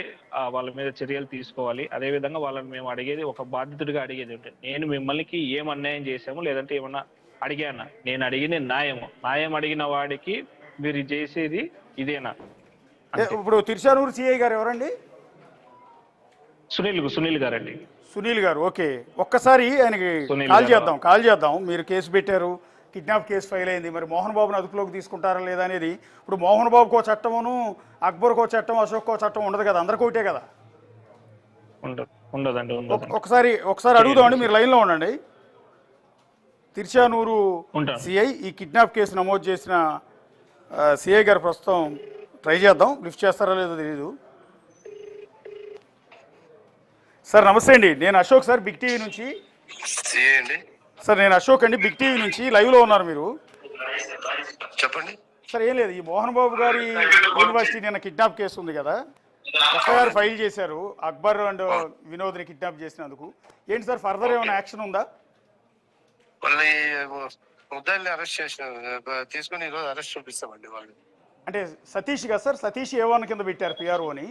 వాళ్ళ మీద చర్యలు తీసుకోవాలి. అదేవిధంగా వాళ్ళని మేము అడిగేది, ఒక బాధితుడిగా అడిగేది ఉంటే, నేను మిమ్మల్ని ఏం అన్యాయం చేశాము, లేదంటే ఏమన్నా అడిగానా? నేను అడిగిన న్యాయం అడిగిన వాడికి మీరు చేసేది ఇదేనా? ఇప్పుడు తిరుచానూరు సిఐ గారు ఎవరండి? సునీల్ గారండి. సునీల్ గారు, ఓకే. ఒక్కసారి ఆయనకి కాల్ చేద్దాం. మీరు కేసు పెట్టారు, కిడ్నాప్ కేసు ఫైల్ అయింది. మరి మోహన్ బాబుని అదుపులోకి తీసుకుంటారా లేదా అనేది. ఇప్పుడు మోహన్ బాబుకో చట్టమును, అక్బర్కో చట్టం, అశోక్కో చట్టం ఉండదు కదా, అందరికీ ఒకటే కదా? ఉండదండి. ఒకసారి అడుగుదామండి. మీరు లైన్లో ఉండండి. తిరుచానూరు సిఐ, ఈ కిడ్నాప్ కేసు నమోదు చేసిన సిఐ గారు ప్రస్తుతం ట్రై చేద్దాం, లిఫ్ట్ చేస్తారా లేదో తెలీదు. సార్ నమస్తే అండి, నేను అశోక్ సార్, బిగ్ టీవీ నుంచి. సార్ నేను అశోక్ అండి, బిగ్ టీవీ నుంచి. లైవ్లో ఉన్నారు మీరు, చెప్పండి సార్. ఏం లేదు, ఈ మోహన్ బాబు గారి యూనివర్సిటీ నిన్న కిడ్నాప్ కేసు ఉంది కదా, ఎఫ్ఐఆర్ ఫైల్ చేశారు అక్బర్ అండ్ వినోద్ని కిడ్నాప్ చేసినందుకు. ఏంటి సార్ ఫర్దర్ ఏమైనా యాక్షన్ ఉందా? వాళ్ళని ముద్దాయిల్ని అరెస్ట్ చేసిన తీసుకుని ఈరోజు అరెస్ట్ చూపిస్తామండి. వాళ్ళు అంటే సతీష్ కదా సార్? సతీష్ A1 కింద పెట్టారు పిఆర్ఓని.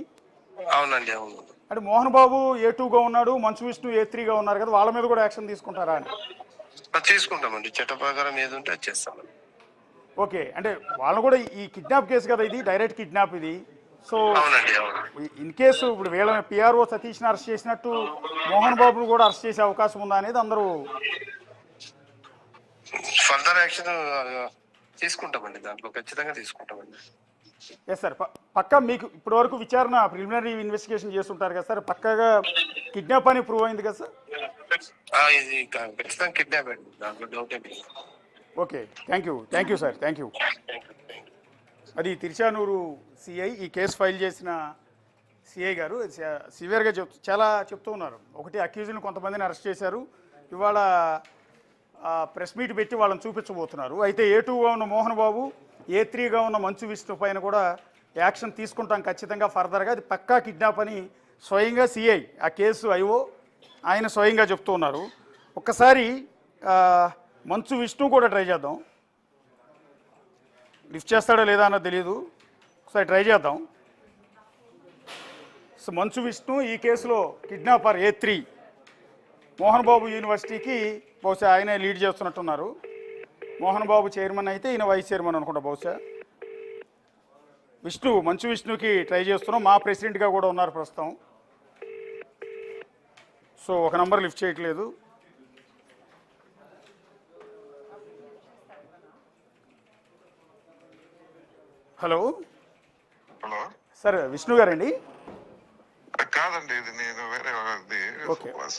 అవునండి, అవును. అంటే మోహన్ బాబు A2గా ఉన్నాడు, మంచు విష్ణు A3గా ఉన్నారు కదా, వాళ్ళ మీద కూడా యాక్షన్ తీసుకుంటారా అని? తీసుకుంటామండి, చట్ట ప్రకారం ఏది ఉంటే అది చేస్తామండి. ఓకే, అంటే వాళ్ళని కూడా ఈ కిడ్నాప్ కేసు కదా, ఇది డైరెక్ట్ కిడ్నాప్ ఇది. సో అవునండి, అవును. ఇన్ కేసు ఇప్పుడు వీళ్ళని పిఆర్ఓ సతీష్ని అరెస్ట్ చేసినట్టు మోహన్ బాబును కూడా అరెస్ట్ చేసే అవకాశం ఉందా అనేది అందరూ ఫర్దర్ యాక్షన్ తీసుకుంటామండి, దాంట్లో ఖచ్చితంగా తీసుకుంటామండి. ఎస్ సార్, పక్కా మీకు ఇప్పటి వరకు విచారణ ప్రిలిమినరీ ఇన్వెస్టిగేషన్ చేస్తుంటారు కదా సార్, పక్కాగా కిడ్నాప్ అని ప్రూవ్ అయింది కదా సార్? ఇది ఖచ్చితంగా కిడ్నాప్ అండి, దాంట్లో డౌట్ ఏమి. Okay, thank you sir, thank you. అది తిరుచానూరు సిఐ, ఈ కేసు ఫైల్ చేసిన సిఐ గారు సివియర్గా చాలా చెప్తూ ఉన్నారు. ఒకటి, అక్యూజ్ని కొంతమందిని అరెస్ట్ చేశారు, ఇవాళ ప్రెస్ మీట్ పెట్టి వాళ్ళని చూపించబోతున్నారు. అయితే A2గా ఉన్న మోహన్ బాబు, A3గా ఉన్న మంచు విష్ణు పైన కూడా యాక్షన్ తీసుకుంటాం ఖచ్చితంగా ఫర్దర్గా, అది పక్కా కిడ్నాప్ అని స్వయంగా సిఐ, ఆ కేసు ఐఓ ఆయన స్వయంగా చెప్తూ ఉన్నారు. ఒక్కసారి మంచు విష్ణు కూడా ట్రై చేద్దాం, లిఫ్ట్ చేస్తాడో లేదా అన్నది తెలియదు, ఒకసారి ట్రై చేద్దాం. సో మంచు విష్ణు ఈ కేసులో కిడ్నాపర్ A3, మోహన్ బాబు యూనివర్సిటీకి బహుశా ఆయనే లీడ్ చేస్తున్నట్టున్నారు. మోహన్ బాబు చైర్మన్ అయితే ఈయన వైస్ చైర్మన్ అనుకుంటా బహుశా. మంచు విష్ణుకి ట్రై చేస్తున్నాం, మా ప్రెసిడెంట్గా కూడా ఉన్నారు ప్రస్తుతం. సో ఒక నంబర్ లిఫ్ట్ చేయట్లేదు. హలో సార్, విష్ణు గారండి? కాదండి, ఇది నేను వేరే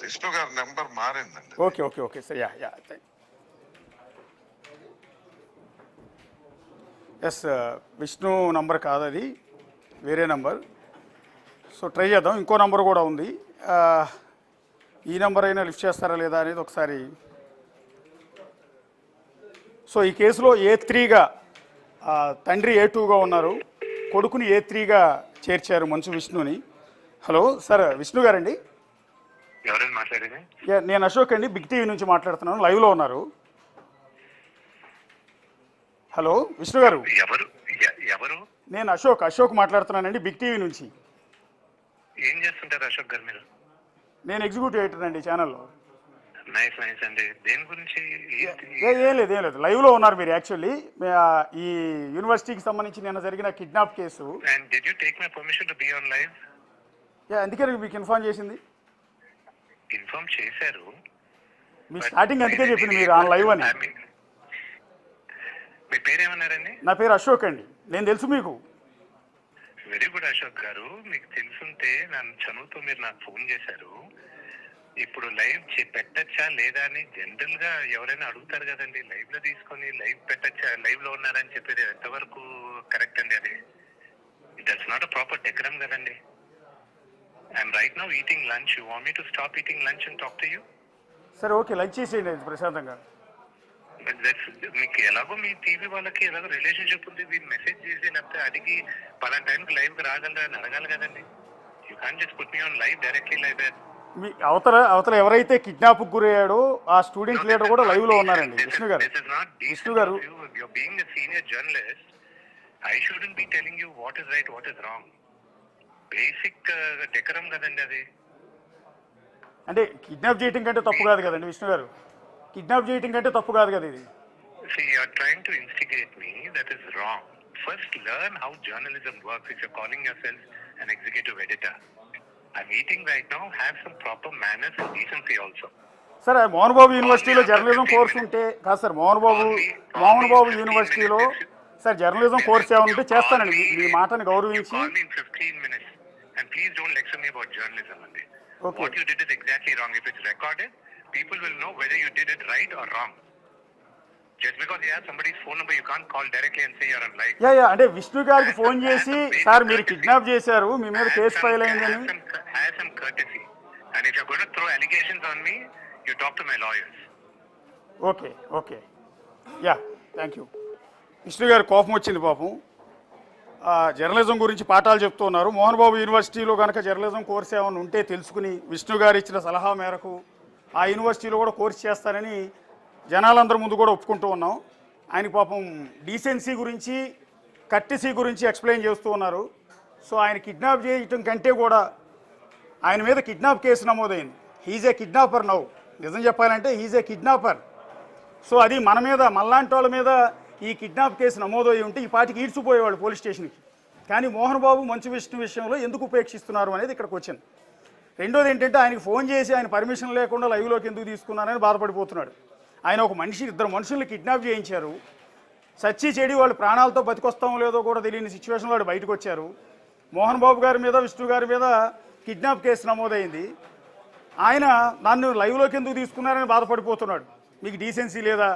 విష్ణు గారి నెంబర్ మారిందండి. Okay sir, yeah. Yes, Vishnu number కాదు, అది వేరే నంబర్. సో ట్రై చేద్దాం, ఇంకో నంబర్ కూడా ఉంది. ఈ నెంబర్ అయినా లిఫ్ట్ చేస్తారా లేదా అనేది ఒకసారి. సో ఈ కేసులో A3గా తండ్రి A2గా ఉన్నారు, కొడుకుని A3గా చేర్చారు మంచు విష్ణుని. హలో సార్, విష్ణు గారండి? ఎవరండి మాట్లాడేది? నేను అశోక్ అండి, బిగ్ టీవీ నుంచి మాట్లాడుతున్నాను, లైవ్లో ఉన్నారు. హలో విష్ణు గారు? ఎవరు? నేను అశోక్ మాట్లాడుతున్నానండి, బిగ్ టీవీ నుంచి. ఏం చేస్తుంటారు అశోక్ గారు మీరు? నేను ఎగ్జిక్యూటివ్ ఎడిటర్ అండి ఛానల్లో. నైస్ అండి. దేని గురించి? ఏం లేదు, లైవ్లో ఉన్నారు మీరు. యాక్చువల్లీ ఈ యూనివర్సిటీకి సంబంధించి నిన్న జరిగిన kidnap case. And did you take my permission to be on live? అందుకే మీకు ఇన్ఫార్మ్ చేసింది. ఇన్ఫార్మ్ చేశారు, మీ స్టార్టింగ్ అందుకే చెప్పింది మీరు ఆన్ లైవ్ అని. మీ పేరేమన్నారండి? నా పేరు అశోక్ అండి, నేను తెలుసు మీకు. వెరీ గుడ్ అశోక్ గారు, మీకు తెలుసుంటే నన్ను చనువుతో మీరు నాకు ఫోన్ చేశారు. ఇప్పుడు లైవ్ పెట్టచ్చా లేదా అని జనరల్ గా ఎవరైనా అడుగుతారు కదండి. లైవ్ లో తీసుకొని లైవ్ పెట్టచ్చా, లైవ్ లో ఉన్నారని చెప్పేది ఎంతవరకు కరెక్ట్ అండి? అది that's not a proper decorum కదండి. I'm right now eating lunch. You want me to stop eating lunch and talk to you? సరే ఓకే, లంచ్ చేసేయండి ప్రశాంతంగా. మీకు ఎలాగో మీ టీవీ వాళ్ళకి ఎలాగో రిలేషన్షిప్ ఉంది, మీరు మెసేజ్ చేసి లేకపోతే అడిగి పలానా టైంకి లైవ్ కి రాగలరా అని అడగాలి కదండి. You can't just put me on live directly live there. మీ అవతల ఎవరైతే కిడ్నాప్ గురయ్యాడో ఆ స్టూడెంట్ లీడర్ కూడా లైవ్ లో ఉన్నారండి. విష్ణు గారు, విష్ణు గారు, being a senior journalist, I shouldn't be telling you what is right, what is wrong. Basic decorum కదండి అది. అంటే కిడ్నాప్ చేయటం కంటే తప్పు కాదు కదండి విష్ణు గారు, కిడ్నాప్ చేయటం కంటే తప్పు కాదు కదా ఇది. See, you are trying to instigate me. That is wrong. First learn how journalism works if you're calling yourself an executive editor. I'm eating right now. Have some proper manners and decency also. Sir Mohan Babu యూనివర్సిటీలో journalism course ఉంటే కాదు sir, Mohan Babu యూనివర్సిటీలో sir journalism course ఏమైనా ఉంటే చేస్తానండి. మీ మాటని గౌరవించి. Call me in 15 minutes and please don't lecture me about journalism. Okay. What you did is exactly wrong. If it's recorded, people will know whether you did it right or wrong. Just because you have somebody's phone number, you can't call directly and say you're on live. Yeah అంటే విష్ణు గారికి phone చేసి sir మీరు kidnap చేశారు, మీ మీద case file అయిందని. Have some courtesy. And if you're going to throw allegations on me, you talk to my lawyers. Okay yeah, thank you. Vishnu గారు కోపం వచ్చింది పాపం. జర్నలిజం గురించి పాఠాలు చెప్తూ ఉన్నారు. మోహన్ బాబు యూనివర్సిటీలో కనుక జర్నలిజం కోర్స్ ఏమైనా ఉంటే తెలుసుకుని విష్ణు గారు ఇచ్చిన సలహా మేరకు ఆ యూనివర్సిటీలో కూడా కోర్స్ చేస్తానని జనాలందరి ముందు కూడా ఒప్పుకుంటూ ఉన్నాం. ఆయన పాపం డీసెన్సీ గురించి, కర్టెసీ గురించి ఎక్స్ప్లెయిన్ చేస్తూ ఉన్నారు. సో ఆయన కిడ్నాప్ చేయటం కంటే కూడా ఆయన మీద కిడ్నాప్ కేసు నమోదైంది. He's a kidnapper now. నిజం చెప్పాలంటే హీజ్ ఏ కిడ్నాపర్. సో అది మన మీద, మనలాంటి వాళ్ళ మీద ఈ కిడ్నాప్ కేసు నమోదయ్యి ఉంటే ఈ పాటికి ఈడ్చిపోయేవాళ్ళు పోలీస్ స్టేషన్కి. కానీ మోహన్ బాబు మంచు విష్ణు విషయంలో ఎందుకు ఉపేక్షిస్తున్నారు అనేది ఇక్కడికి వచ్చింది. రెండోది ఏంటంటే ఆయనకి ఫోన్ చేసి ఆయన పర్మిషన్ లేకుండా లైవ్లోకి ఎందుకు తీసుకున్నారని బాధపడిపోతున్నాడు. ఆయన ఒక ఇద్దరు మనుషుల్ని కిడ్నాప్ చేయించారు. సచ్చి చెడి వాళ్ళు ప్రాణాలతో బతికొస్తామో లేదో కూడా తెలియని సిచ్యువేషన్లో వాడు బయటకు వచ్చారు. మోహన్ బాబు గారి మీద, విష్ణు గారి మీద కిడ్నాప్ కేసు నమోదైంది. ఆయన నన్ను లైవ్లోకి ఎందుకు తీసుకున్నారని బాధపడిపోతున్నాడు. మీకు డీసెన్సీ లేదా,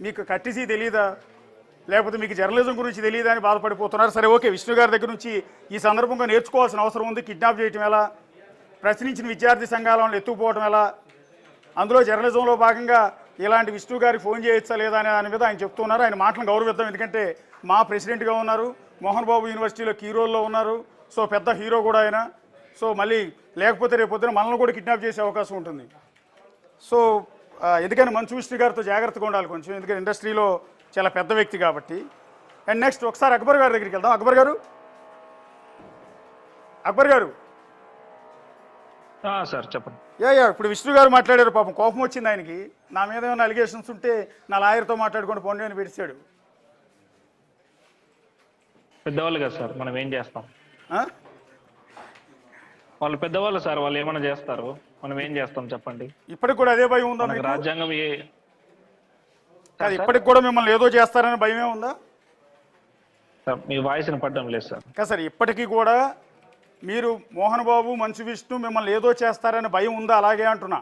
మీకు కట్టిసీ తెలీదా, లేకపోతే మీకు జర్నలిజం గురించి తెలియదా అని బాధపడిపోతున్నారు. సరే ఓకే, విష్ణు గారి దగ్గర నుంచి ఈ సందర్భంగా నేర్చుకోవాల్సిన అవసరం ఉంది. కిడ్నాప్ చేయటం ఎలా, ప్రశ్నించిన విద్యార్థి సంఘాలను ఎత్తుకుపోవడం ఎలా, అందులో జర్నలిజంలో భాగంగా ఇలాంటి విష్ణు గారికి ఫోన్ చేయొచ్చా లేదా అనే దాని మీద ఆయన చెప్తున్నారు. ఆయన మాటలను గౌరవిద్దాం, ఎందుకంటే మా ప్రెసిడెంట్గా ఉన్నారు, మోహన్ బాబు యూనివర్సిటీలో కీ రోల్లో ఉన్నారు. సో పెద్ద హీరో కూడా ఆయన. సో మళ్ళీ లేకపోతే రేపొద్దున మనల్ని కూడా కిడ్నాప్ చేసే అవకాశం ఉంటుంది. సో ఎందుకని మంచు విష్ణు గారితో జాగ్రత్తగా ఉండాలి కొంచెం, ఎందుకంటే ఇండస్ట్రీలో చాలా పెద్ద వ్యక్తి కాబట్టి. అండ్ నెక్స్ట్ ఒకసారి అక్బర్ గారి దగ్గరికి వెళ్దాం. అక్బర్ గారు సార్ చెప్పండి. యా ఇప్పుడు విష్ణు గారు మాట్లాడారు, పాపం కోపం వచ్చింది ఆయనకి. నా మీద ఏమైనా అలిగేషన్స్ ఉంటే నా లాయర్తో మాట్లాడుకొని పోండి అని పిలిచాడు. పెద్దవాళ్ళు కదా సార్, మనం ఏం చేస్తాం? వాళ్ళు పెద్దవాళ్ళు సార్, వాళ్ళు ఏమైనా చేస్తారు, మనం ఏం చేస్తాం చెప్పండి. ఇప్పటికి కూడా అదే భయం ఉందా? రాజ్యాంగం ఇప్పటికి కూడా మిమ్మల్ని ఏదో చేస్తారనే భయమే ఉందా? సార్ మీ వాయిస్ వినపడడం లేదు సార్. కదా సార్, ఇప్పటికీ కూడా మీరు మోహన్ బాబు, మంచు విష్ణు మిమ్మల్ని ఏదో చేస్తారనే భయం ఉందా? అలాగే అంటున్నా.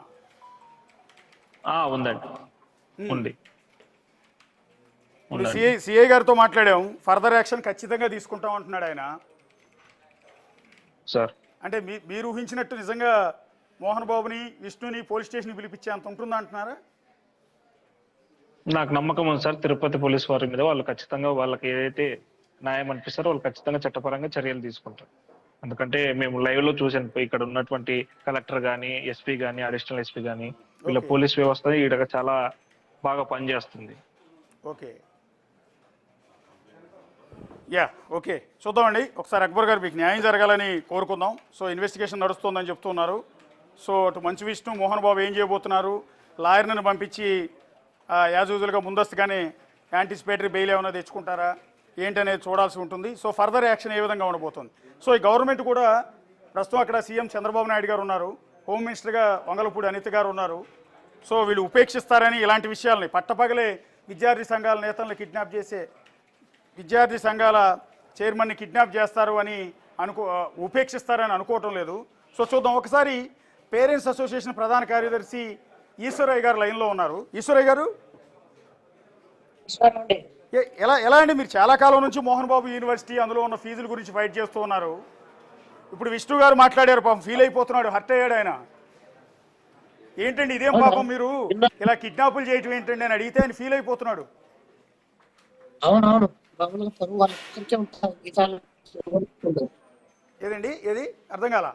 ఉందండి, ఉంది. సిఐ గారితో మాట్లాడాం, ఫర్దర్ యాక్షన్ ఖచ్చితంగా తీసుకుంటాం అంటున్నాడు ఆయన. సార్ అంటే మీరు ఊహించినట్టు నిజంగా మోహన్ బాబుని, విష్ణుని పోలీస్ స్టేషన్కి పిలిపించే అంత ఉంటుందా అంటున్నారా? నాకు నమ్మకం ఉంది సార్, తిరుపతి పోలీస్ వారి మీద. వాళ్ళు ఖచ్చితంగా వాళ్ళకి ఏదైతే న్యాయం అనిపిస్తారో వాళ్ళు ఖచ్చితంగా చట్టపరంగా చర్యలు తీసుకుంటారు. ఎందుకంటే మేము లైవ్ లో చూసాను, ఇక్కడ ఉన్నటువంటి కలెక్టర్ కానీ, ఎస్పీ కానీ, అడిషనల్ ఎస్పీ కానీ, వీళ్ళ పోలీస్ వ్యవస్థ ఈడ చాలా బాగా పనిచేస్తుంది. ఓకే చూద్దామండి. ఒకసారి అక్బర్ గారు, మీకు న్యాయం జరగాలని కోరుకుందాం. సో ఇన్వెస్టిగేషన్ నడుస్తుందని చెప్తున్నారు. సో అటు మంచు విష్ణు, మోహన్ బాబు ఏం చేయబోతున్నారు, లాయర్ని పంపించి యాజ్ యూజువల్గా ముందస్తుగానే యాంటిసిపేటరీ బెయిల్ ఏమైనా తెచ్చుకుంటారా ఏంటనేది చూడాల్సి ఉంటుంది. సో ఫర్దర్ యాక్షన్ ఏ విధంగా ఉండబోతుంది. సో ఈ గవర్నమెంట్ కూడా ప్రస్తుతం అక్కడ సీఎం చంద్రబాబు నాయుడు గారు ఉన్నారు, హోమ్ మినిస్టర్గా వంగలపూడి అనిత గారు ఉన్నారు. సో వీళ్ళు ఉపేక్షిస్తారని, ఇలాంటి విషయాలని పట్టపగలే విద్యార్థి సంఘాల నేతలను కిడ్నాప్ చేసే, విద్యార్థి సంఘాల చైర్మన్ని కిడ్నాప్ చేస్తారు అని ఉపేక్షిస్తారని అనుకోవటం లేదు. సో చూద్దాం. ఒకసారి పేరెంట్స్ అసోసియేషన్ ప్రధాన కార్యదర్శి ఈశ్వరయ్య గారు లైన్లో ఉన్నారు. ఈశ్వరయ్య గారు, ఎలా అండి, మీరు చాలా కాలం నుంచి మోహన్ బాబు యూనివర్సిటీ అందులో ఉన్న ఫీజుల గురించి ఫైట్ చేస్తూ ఉన్నారు. ఇప్పుడు విష్ణు గారు మాట్లాడారు, పాపం ఫీల్ అయిపోతున్నాడు, హర్ట్ అయ్యాడు ఆయన. ఏంటండి ఇదేం పాపం, మీరు ఇలా కిడ్నాపులు చేయటం ఏంటండి అని అడిగితే ఆయన ఫీల్ అయిపోతున్నాడు. అవునవును, ఏదండి, ఏది అర్థం కాల?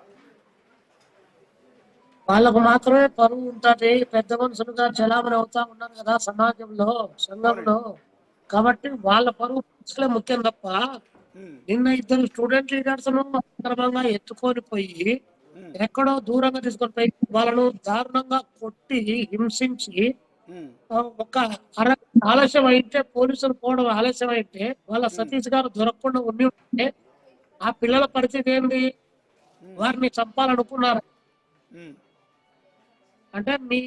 వాళ్ళకు మాత్రమే పరువు ఉంటది, పెద్ద మనుషులుగా చలామణి అవుతా ఉన్నారు కదా సమాజంలో, సంఘంలో. కాబట్టి వాళ్ళ పరువు ముఖ్యం తప్ప నిన్న ఇద్దరు స్టూడెంట్ లీడర్స్ అక్రమంగా ఎత్తుకొని పోయి ఎక్కడో దూరంగా తీసుకొని పోయి వాళ్ళను దారుణంగా కొట్టి హింసించి ఒక ఆలస్యం అయితే, పోలీసులు పోవడం ఆలస్యం అయితే, వాళ్ళ సతీష్ గారు దొరకకుండా ఉండి ఉంటే ఆ పిల్లల పరిస్థితి ఏంటి? వారిని చంపాలనుకున్నారు. అంటే మీ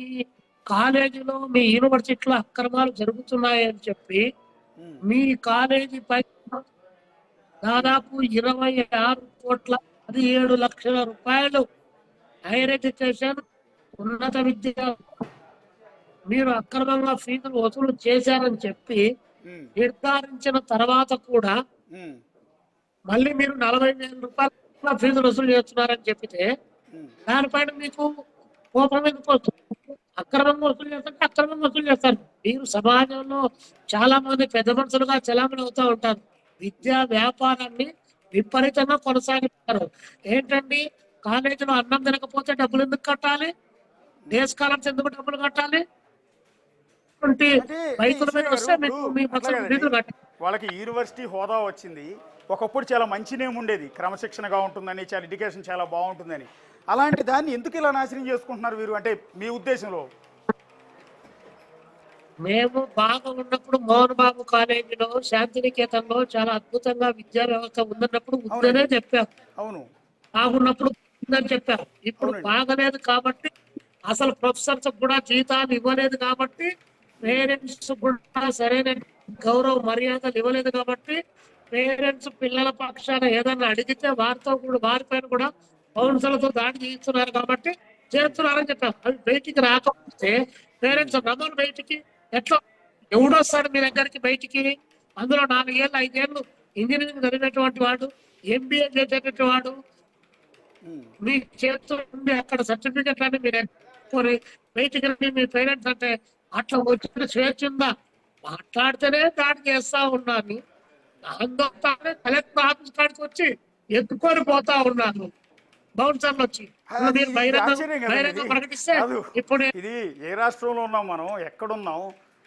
కాలేజీలో, మీ యూనివర్సిటీలో అక్రమాలు జరుగుతున్నాయని చెప్పి మీ కాలేజీ పై దాదాపు 26,17,00,000 రూపాయలు హైయర్ ఎడ్యుకేషన్, ఉన్నత విద్య మీరు అక్రమంగా ఫీజులు వసూలు చేశారని చెప్పి నిర్ధారించిన తర్వాత కూడా మళ్ళీ మీరు 40,000 రూపాయల ఫీజులు వసూలు చేస్తున్నారని చెప్పితే దానిపైన మీకు కోపం ఎందుకు వస్తుంది? అక్రమంగా వసూలు చేస్తుంటే అక్రమంగా వసూలు చేస్తారు. మీరు సమాజంలో చాలా మంది పెద్ద మనుషులుగా చలామణి అవుతూ ఉంటారు. విద్యా వ్యాపారాన్ని విపరీతంగా కొనసాగిస్తారు. ఏంటండి, కాలేజీలో అన్నం తినకపోతే డబ్బులు ఎందుకు కట్టాలి? డే స్కాలర్స్ ఎందుకు డబ్బులు కట్టాలి? వాళ్ళకి యూనివర్సిటీ హోదా వచ్చింది, ఒకప్పుడు చాలా మంచి నేమ్ ఉండేది, క్రమశిక్షణగా ఉంటుందని, చాలా ఎడ్యుకేషన్ చాలా బాగుంటుందని. అలాంటి దాన్ని ఎందుకు ఇలా నాశనం చేసుకుంటున్నారు వీరు, అంటే మీ ఉద్దేశంలో? మేము బాగా ఉన్నప్పుడు మోహన్ బాబు కాలేజీలో, శాంతినికేతన్లో చాలా అద్భుతంగా విద్యా వ్యవస్థ ఉందన్నప్పుడు ఉందనే చెప్పారు. అవును, బాగున్నప్పుడు ఉందని చెప్పారు. ఇప్పుడు బాగలేదు కాబట్టి, అసలు ప్రొఫెసర్స్ కూడా జీతాలు ఇవ్వలేదు కాబట్టి, పేరెంట్స్ కూడా సరైన గౌరవ మర్యాదలు ఇవ్వలేదు కాబట్టి, పేరెంట్స్ పిల్లల పక్షాన ఏదన్నా అడిగితే వారిపైన కూడా కౌన్సిలర్తో దాడి చేస్తున్నారు కాబట్టి చేస్తున్నారని చెప్పారు. అవి బయటికి రాకపోతే పేరెంట్స్ రమ్మని బయటికి ఎట్లా ఎవడొస్తాడు మీ దగ్గరికి బయటికి? అందులో 4 ఏళ్ళు 5 ఏళ్ళు ఇంజనీరింగ్ చదివినటువంటి వాడు, MBA చేసేటటువంటి వాడు, మీ చేస్తుండే అక్కడ సర్టిఫికెట్ అని మీరు ఎక్కువ బయటికి రండి మీ పేరెంట్స్ అంటే అట్లా వచ్చిన స్వేచ్ఛ ఉందా? మాట్లాడితేనే దాడి చేస్తా ఉన్నాను. దాంతోనే కలెక్టర్ ఆఫీస్ కాడికి వచ్చి ఎత్తుకొని పోతా ఉన్నాను బౌన్సర్లు వచ్చి. ప్రకటిస్తే ఇప్పుడు ఇది ఏ రాష్ట్రంలో ఉన్నాం మనం, ఎక్కడున్నాం?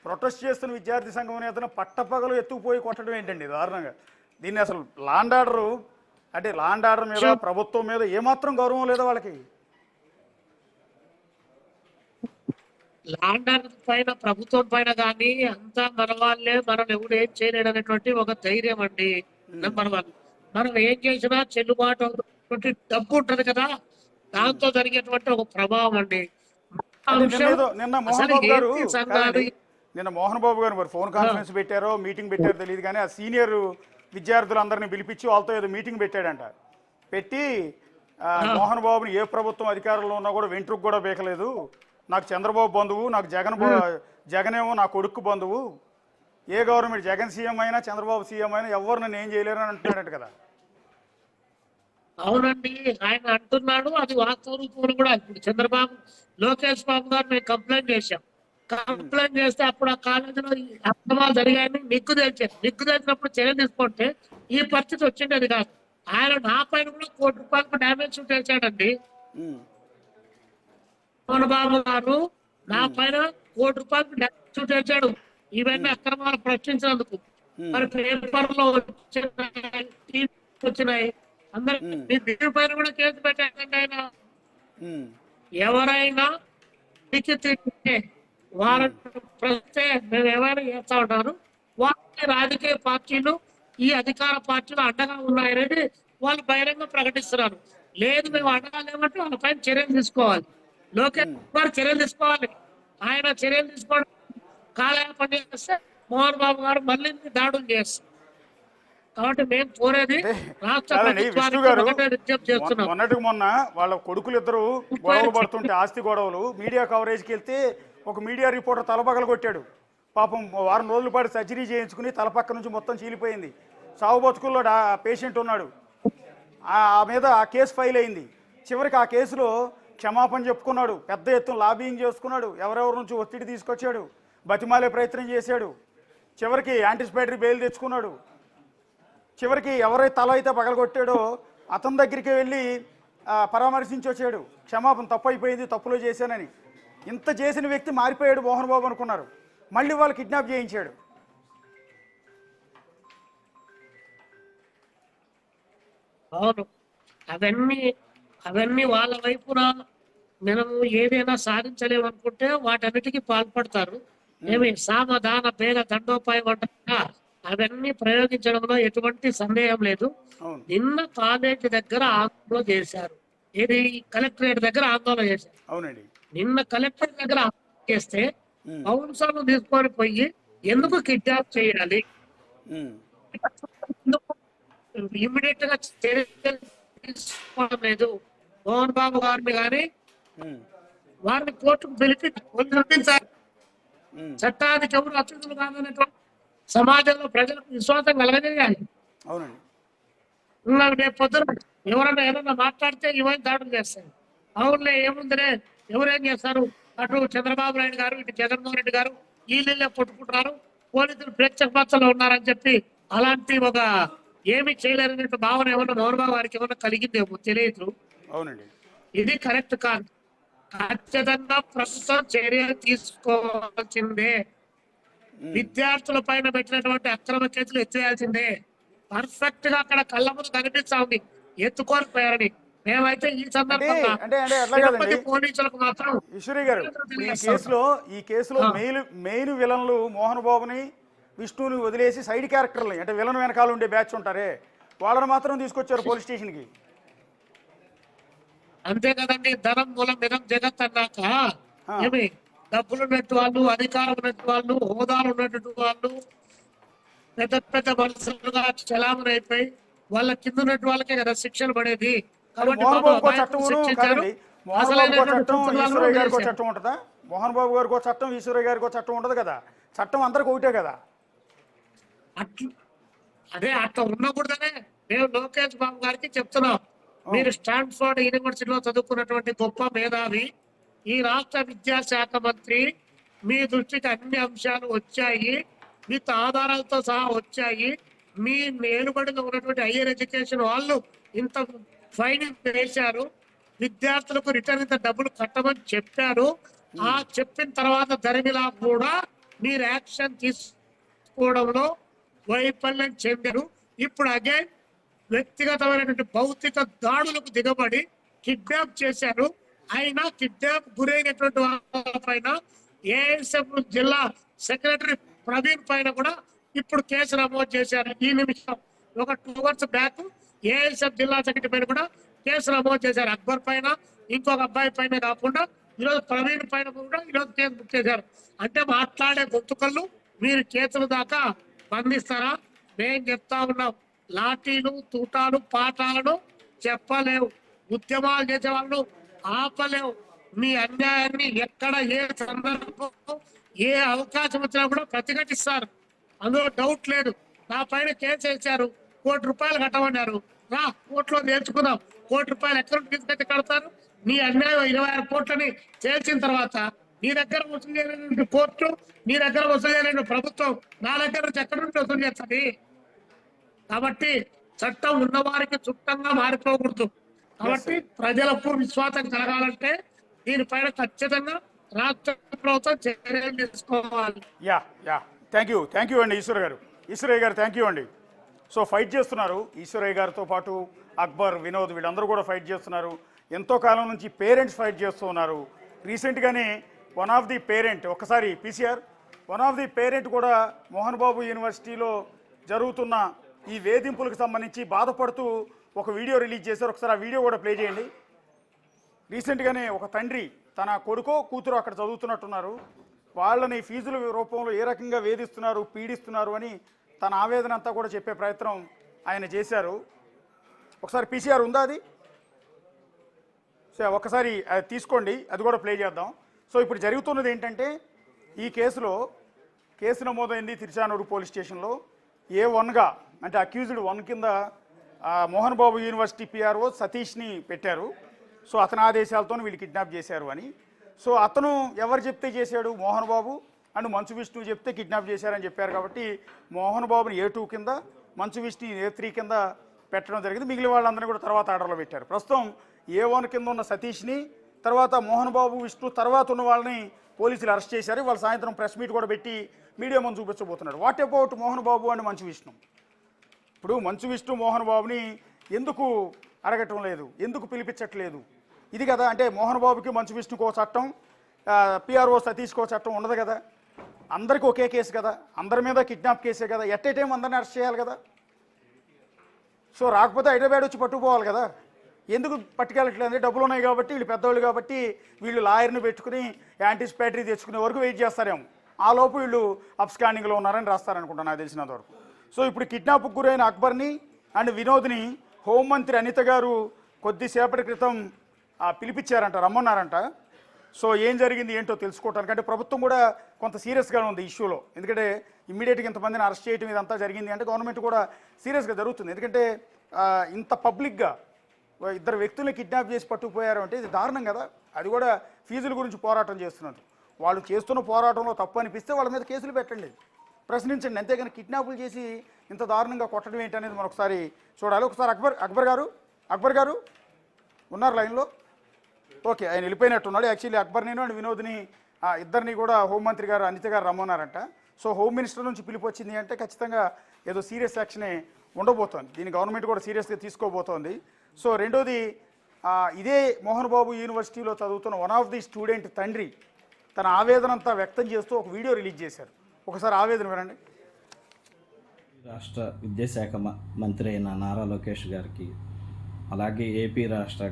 ప్రొటెస్ట్ చేస్తున్న విద్యార్థి సంఘం నేతను పట్టపగలు ఎత్తుకుపోయి కొట్టడం ఏంటండి దారుణంగా? దీన్ని అసలు లాండ్ ఆర్డర్ మీద, ప్రభుత్వం మీద ఏమాత్రం గౌరవం లేదా వాళ్ళకి? లాండ్ ఆర్డర్ పైన, ప్రభుత్వం పైన కానీ అంతా మన వాళ్ళే, మనం ఎవడు ఏం చేయలేడు అనేటువంటి ఒక ధైర్యం అండి. నెంబర్ 1. మనం ఏం చేసినా చెల్లుబాటు డబ్బు ఉంటది కదా, దాంతో జరిగేటువంటి ఒక ప్రభావం అండి. నిన్న మోహన్ బాబు గారు మరి ఫోన్ కాన్ఫరెన్స్ పెట్టారో మీటింగ్ పెట్టారో తెలియదు కానీ, ఆ సీనియర్ విద్యార్థులందరినీ పిలిపించి వాళ్ళతో ఏదో మీటింగ్ పెట్టాడంట. పెట్టి మోహన్ బాబుని ఏ ప్రభుత్వం అధికారంలో ఉన్నా కూడా వెంట్రుకు కూడా బేకలేదు, నాకు చంద్రబాబు బంధువు, నాకు జగనేమో నా కొడుకు బంధువు, ఏ గవర్నమెంట్ జగన్ సీఎం అయినా చంద్రబాబు సీఎం అయినా ఎవరు నన్ను ఏం చేయలేరు అని అంటున్నాడంట కదా. అవునండి, ఆయన అంటున్నాడు, అది వాస్తవ రూపంలో కూడా. ఇప్పుడు చంద్రబాబు, లోకేష్ బాబు గారు మేము కంప్లైంట్ చేశాం. కంప్లైంట్ చేస్తే అప్పుడు ఆ కాలేజీలో అక్రమాలు జరిగాయని నిగ్గు తెలిసినప్పుడు చర్యలు తీసుకుంటే ఈ పరిస్థితి వచ్చిండేది కాదు. ఆయన నా పైన కూడా ₹1 కోటి డ్యామేజ్ షూట్ వేసాడండి. మోహన్ బాబు గారు నా పైన ₹1 కోటి డ్యామేజ్ షూట్ వేసాడు ఇవన్నీ అక్రమాలు ప్రశ్నించినందుకు. మరి పేపర్లో వచ్చినాయి, అందరూ దీని పైన కూడా కేసు పెట్టారండి. ఆయన ఎవరైనా వారు ప్రస్తే మేము ఎవరైనా చేస్తా ఉంటారు, వారి రాజకీయ పార్టీలు ఈ అధికార పార్టీలు అండగా ఉన్నాయనేది వాళ్ళు బహిరంగ ప్రకటిస్తున్నారు. లేదు మేము అండగా లేమంటే వాళ్ళ పైన చర్యలు తీసుకోవాలి. లోకేష్ గారు చర్యలు తీసుకోవాలి. ఆయన చర్యలు తీసుకోవడం కాలయాపన చేస్తే మోహన్ బాబు గారు మళ్ళీ దాడులు చేస్తారు. కాబట్టి మేము కోరేది రాష్ట్ర కాదండి, విష్ణు ప్రభుత్వానికి గారు ఒకటే విజ్ఞప్తి చేస్తున్నాం. మొన్నటికి మొన్న వాళ్ళ కొడుకులు ఇద్దరు గొడవలు పడుతుంటే ఆస్తి గొడవలు మీడియా కవరేజ్కి వెళ్తే ఒక మీడియా రిపోర్టర్ తలపగలు కొట్టాడు. పాపం వారం రోజుల పాటు సర్జరీ చేయించుకుని తలపక్క నుంచి మొత్తం చీలిపోయింది. సాగు బతుకుల్లో పేషెంట్ ఉన్నాడు. ఆ మీద ఆ కేసు ఫైల్ అయింది. చివరికి ఆ కేసులో క్షమాపణ చెప్పుకున్నాడు, పెద్ద ఎత్తున లాబింగ్ చేసుకున్నాడు, ఎవరెవరి నుంచి ఒత్తిడి తీసుకొచ్చాడు, బతిమాలే ప్రయత్నం చేశాడు, చివరికి యాంటిసిపేటరీ బెయిల్ తెచ్చుకున్నాడు. చివరికి ఎవరైతే తల అయితే పగలగొట్టాడో అతని దగ్గరికి వెళ్ళి పరామర్శించి వచ్చాడు, క్షమాపణ తప్పు అయిపోయింది, తప్పులో చేశానని. ఇంత చేసిన వ్యక్తి మారిపోయాడు మోహన్ బాబు అనుకున్నారు, మళ్ళీ వాళ్ళు కిడ్నాప్ చేయించాడు. అవును, అవన్నీ వాళ్ళ వైపున మనము ఏదైనా సాధించలేమనుకుంటే వాటన్నిటికీ పాల్పడతారు. ఏమి సామధాన భేద దండోపాయం అంటారా, అవన్నీ ప్రయోగించడంలో ఎటువంటి సందేహం లేదు. నిన్న కాలేజీ దగ్గర ఆందోళన చేశారు, ఇది కలెక్టరేట్ దగ్గర ఆందోళన చేశారు. అవునండి, నిన్న కలెక్టరేట్ దగ్గర ఆందోళన చేస్తే కౌన్సిల్ తీసుకొని పోయి ఎందుకు కిడ్నాప్ చేయాలి, ఇమ్మీడియట్ గా చర్యలు తీసుకోవడం లేదు. మోహన్ బాబు గారిని కానీ వారిని కోర్టుకు పిలిపి వదిలించారు. చట్టానికి ఎవరు అతిథులు కాదనేటువంటి సమాజంలో ప్రజలకు విశ్వాసం కలగజేయాలి. అవునండి, రేపు పొద్దున ఎవరైనా ఏదైనా మాట్లాడితే ఇవన్నీ దాడులు చేస్తారు. అవునులే ఏముందిరే, ఎవరేం చేస్తారు, అటు చంద్రబాబు నాయుడు గారు ఇటు జగన్మోహన్ రెడ్డి గారు వీళ్ళే కొట్టుకుంటున్నారు, పోలీసులు ప్రేక్షక పక్షంలో ఉన్నారని చెప్పి అలాంటి ఒక ఏమి చేయలేరనే భావన ఏమన్నా మోహన్ బాబు గారికి ఏమన్నా కలిగిందేమో తెలియదు. అవునండి, ఇది కరెక్ట్ కాదు. ఖచ్చితంగా ప్రభుత్వం చర్యలు తీసుకోవాల్సిందే. విద్యార్థుల పైన పెట్టినటువంటి అక్రమ కేసులు ఎత్తేయాల్సిందే. పర్ఫెక్ట్ గా అక్కడ కళ్ళ ముందు కనిపిస్తా ఉంది ఎత్తుకొని పోయారని. మేమైతే ఈ సందర్భంగా పోలీసులకు మాత్రం ఈశ్వరి గారు ఈ కేసులో మెయిన్ విలన్లు మోహన్ బాబుని విష్ణుని వదిలేసి సైడ్ క్యారెక్టర్లు అంటే విలన్ వెనకాల ఉండే బ్యాచ్ ఉంటారే వాళ్ళని మాత్రం తీసుకొచ్చారు పోలీస్ స్టేషన్కి. అంతే కదండి, ధనం మూలం నిజం జగత్ అన్నాక ఏమి డబ్బులు ఉన్నట్టు వాళ్ళు, అధికారం ఉన్నట్టు వాళ్ళు, హోదాలు ఉన్నట్టు వాళ్ళు పెద్ద పెద్ద మనుషులుగా చలామణి అయిపోయి వాళ్ళ కింద ఉన్నట్టు వాళ్ళకే కదా శిక్షలు పడేది. కాబట్టి మోహన్ బాబు గారికి చట్టం, ఈశ్వరయ్య గారికి చట్టం ఉంటుందా? మోహన్ బాబు గారికి చట్టం, ఈశ్వరయ్య గారికి చట్టం ఉండదు కదా. చట్టం అందరికి ఒకటే కదా. అదే అట్లా ఉండకూడదనే మేము లోకేష్ బాబు గారికి చెప్తున్నాం. మీరు స్టాన్ఫోర్డ్ యూనివర్సిటీలో చదువుకున్నటువంటి గొప్ప మేధావి, ఈ రాష్ట్ర విద్యాశాఖ మంత్రి, మీ దృష్టికి అన్ని అంశాలు వచ్చాయి, విత్ ఆధారాలతో సహా వచ్చాయి. మీ మేలుబడిలో ఉన్నటువంటి హైయర్ ఎడ్యుకేషన్ వాళ్ళు ఇంత ఫైన్ వేశారు, విద్యార్థులకు రిటర్న్ ఇంత డబ్బులు కట్టమని చెప్పారు. ఆ చెప్పిన తర్వాత ధర్మిలా కూడా మీరు యాక్షన్ తీసుకోవడంలో వైఫల్యం చెందారు. ఇప్పుడు అగైన్ వ్యక్తిగతమైనటువంటి భౌతిక దాడులకు దిగబడి కిడ్నాప్ చేశారు. అయినా కిడ్నాప్ గురైనటువంటి వాళ్ళ పైన ఏఎస్ఎఫ్ జిల్లా సెక్రటరీ ప్రవీణ్ పైన కూడా ఇప్పుడు కేసు నమోదు చేశారు. ఈ నిమిషం ఒక 2 hours బ్యాక్ ఏఎస్ఎఫ్ జిల్లా సెక్రటరీ పైన కూడా కేసు నమోదు చేశారు. అక్బర్ పైన, ఇంకొక అబ్బాయి పైన కాకుండా ఈరోజు ప్రవీణ్ పైన కూడా ఈరోజు కేసు బుక్ చేశారు. అంటే మాట్లాడే గొంతుకళ్ళు మీరు కేసుల దాకా బంధిస్తారా? మేము చెప్తా ఉన్నాం, లాఠీలు, తూటాలు, పాఠాలను చెప్పలేవు, ఉద్యమాలు చేసే వాళ్ళు ఆపలేవు. మీ అన్యాయాన్ని ఎక్కడ ఏ సందర్భం ఏ అవకాశం వచ్చినా కూడా ప్రతిఘటిస్తారు, అందులో డౌట్ లేదు. నా పైన కేసు వేశారు, ₹1 కోటి కట్టమన్నారు, రా కోర్టులో నేర్చుకుందాం. ₹1 కోటి ఎక్కడ తీసుకొచ్చి కడతారు? నీ అన్యాయం 26 కోట్లని చేసిన తర్వాత నీ దగ్గర వసూలు చేయలేని కోర్టు, నీ దగ్గర వసూలు చేయలేని ప్రభుత్వం నా దగ్గర నుంచి ఎక్కడి నుంచి వసూలు చేస్తుంది? కాబట్టి చట్టం ఉన్నవారికి చుట్టంగా మారిపోకూడదు. కాబట్టి ప్రజలకు విశ్వాసం కలగాలంటే దీనిపైన ఖచ్చితంగా రాష్ట్ర ప్రభుత్వం చర్యలు తీసుకోవాలి. థ్యాంక్ యూ అండి ఈశ్వరయ్య గారు థ్యాంక్ యూ అండి. సో ఫైట్ చేస్తున్నారు ఈశ్వరయ్య గారితో పాటు అక్బర్, వినోద్ వీళ్ళందరూ కూడా ఫైట్ చేస్తున్నారు. ఎంతో కాలం నుంచి పేరెంట్స్ ఫైట్ చేస్తూ ఉన్నారు. రీసెంట్గానే వన్ ఆఫ్ ది పేరెంట్, ఒకసారి PCR one of the parent కూడా మోహన్ బాబు యూనివర్సిటీలో జరుగుతున్న ఈ వేధింపులకు సంబంధించి బాధపడుతూ ఒక వీడియో రిలీజ్ చేశారు. ఒకసారి ఆ వీడియో కూడా ప్లే చేయండి. రీసెంట్గానే ఒక తండ్రి తన కొడుకో కూతురు అక్కడ చదువుతున్నట్టున్నారు, వాళ్ళని ఫీజుల రూపంలో ఏ రకంగా వేధిస్తున్నారు, పీడిస్తున్నారు అని తన ఆవేదన అంతా కూడా చెప్పే ప్రయత్నం ఆయన చేశారు. ఒకసారి పీసీఆర్ ఉందా అది? సో ఒక్కసారి అది తీసుకోండి, అది కూడా ప్లే చేద్దాం. సో ఇప్పుడు జరుగుతున్నది ఏంటంటే, ఈ కేసు నమోదైంది తిరుచానూరు పోలీస్ స్టేషన్లో. A1గా అంటే అక్యూజ్డ్ 1 కింద మోహన్ బాబు యూనివర్సిటీ పిఆర్ఓ సతీష్ని పెట్టారు. సో అతని ఆదేశాలతో వీళ్ళు కిడ్నాప్ చేశారు అని. సో అతను ఎవరు చెప్తే చేశాడు? మోహన్ బాబు అండ్ మంచు విష్ణు చెప్తే కిడ్నాప్ చేశారని చెప్పారు. కాబట్టి మోహన్ బాబుని A2 కింద, మంచు విష్ణు A3 కింద పెట్టడం జరిగింది. మిగిలిన వాళ్ళందరినీ కూడా తర్వాత ఆర్డర్లో పెట్టారు. ప్రస్తుతం A1 కింద ఉన్న సతీష్ని, తర్వాత మోహన్ బాబు, విష్ణు తర్వాత ఉన్న వాళ్ళని పోలీసులు అరెస్ట్ చేశారు. వాళ్ళు సాయంత్రం ప్రెస్ మీట్ కూడా పెట్టి మీడియా ముందు చూపించబోతున్నారు. What about Mohan Babu and Manchu Vishnu? ఇప్పుడు మంచు విష్ణు మోహన్ బాబుని ఎందుకు అడగటం లేదు, ఎందుకు పిలిపించట్లేదు? ఇది కదా అంటే మోహన్ బాబుకి మంచు విష్ణుకు ఒక చట్టం, పిఆర్ఓ సతీష్కి ఒక చట్టం ఉండదు కదా. అందరికీ ఒకే కేసు కదా, అందరి మీద కిడ్నాప్ కేసే కదా. ఎట్ ఏ టైం అందరిని అరెస్ట్ చేయాలి కదా. సో రాకపోతే హైదరాబాద్ వచ్చి పట్టుకుపోవాలి కదా. ఎందుకు పట్టుకెళ్ళట్లేదు అంటే డబ్బులు ఉన్నాయి కాబట్టి, వీళ్ళు పెద్దవాళ్ళు కాబట్టి వీళ్ళు లాయర్ని పెట్టుకుని యాంటిసిపేటరీ తెచ్చుకునే వరకు వెయిట్ చేస్తారేమో. ఆ లోపు వీళ్ళు అబ్స్కాండింగ్లో ఉన్నారని రాస్తారనుకుంటా నాకు తెలిసినంత వరకు. సో ఇప్పుడు కిడ్నాప్కు గురైన అక్బర్ని అండ్ వినోద్ని హోంమంత్రి అనిత గారు కొద్దిసేపటి క్రితం పిలిపించారంట, రమ్మన్నారంట. సో ఏం జరిగింది ఏంటో తెలుసుకోవటానికి. అంటే ప్రభుత్వం కూడా కొంత సీరియస్గా ఉంది ఇష్యూలో. ఎందుకంటే ఇమ్మీడియట్గా ఇంతమందిని అరెస్ట్ చేయడం ఇదంతా జరిగింది అంటే గవర్నమెంట్ కూడా సీరియస్గా జరుగుతుంది. ఎందుకంటే ఇంత పబ్లిక్గా 2 వ్యక్తుల్ని కిడ్నాప్ చేసి పట్టుకుపోయారు అంటే ఇది దారుణం కదా. అది కూడా ఫీజుల గురించి పోరాటం చేస్తున్నారు. వాళ్ళు చేస్తున్న పోరాటంలో తప్పు అనిపిస్తే వాళ్ళ మీద కేసులు పెట్టండి, ప్రశ్నించండి. అంతేగాని కిడ్నాపులు చేసి ఇంత దారుణంగా కొట్టడం ఏంటి అనేది మనం ఒకసారి చూడాలి. ఒకసారి అక్బర్ గారు ఉన్నారు లైన్లో? ఓకే, ఆయన వెళ్ళిపోయినట్టున్నాడు. యాక్చువల్లీ అక్బర్ని అండ్ వినోద్ని ఇద్దరిని కూడా హోంమంత్రి గారు అనిత గారు రమ్మన్నారంట. సో హోమ్ మినిస్టర్ నుంచి పిలుపు వచ్చింది అంటే ఖచ్చితంగా ఏదో సీరియస్ యాక్షనే ఉండబోతోంది. దీన్ని గవర్నమెంట్ కూడా సీరియస్గా తీసుకోబోతోంది. సో రెండోది, ఇదే మోహన్ బాబు యూనివర్సిటీలో చదువుతున్న వన్ ఆఫ్ ది స్టూడెంట్ తండ్రి తన ఆవేదన అంతా వ్యక్తం చేస్తూ ఒక వీడియో రిలీజ్ చేశారు. ఒకసారి ఆవేదన వినండి. రాష్ట్ర విద్యాశాఖ మంత్రి అయిన నారా లోకేష్ గారికి, అలాగే ఏపీ రాష్ట్ర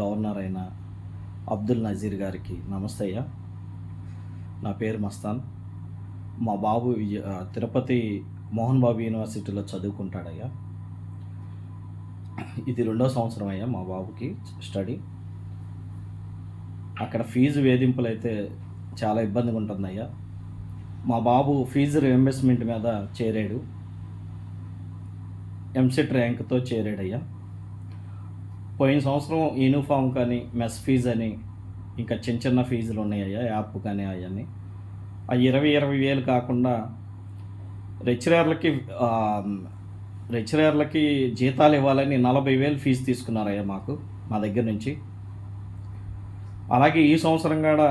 గవర్నర్ అయిన అబ్దుల్ నజీర్ గారికి నమస్తే అయ్యా. నా పేరు మస్తాన్. మా బాబు తిరుపతి మోహన్ బాబు యూనివర్సిటీలో చదువుకుంటాడయ్యా. ఇది 2వ సంవత్సరం అయ్యా మా బాబుకి స్టడీ. అక్కడ ఫీజు వేధింపులు అయితే చాలా ఇబ్బందిగా ఉంటుందయ్యా. మా బాబు ఫీజు రియంబర్స్మెంట్ మీద చేరాడు, ఎంసెట్ ర్యాంక్తో చేరాడయ్యా. పోయిన సంవత్సరం యూనిఫామ్ కానీ, మెస్ ఫీజు అని, ఇంకా చిన్న చిన్న ఫీజులు ఉన్నాయ్యా, యాప్ కానీ అవన్నీ. ఆ 20 వేలు కాకుండా లెక్చరర్లకి జీతాలు ఇవ్వాలని 40,000 ఫీజు తీసుకున్నారయ్యా మా దగ్గర నుంచి. అలాగే ఈ సంవత్సరం కూడా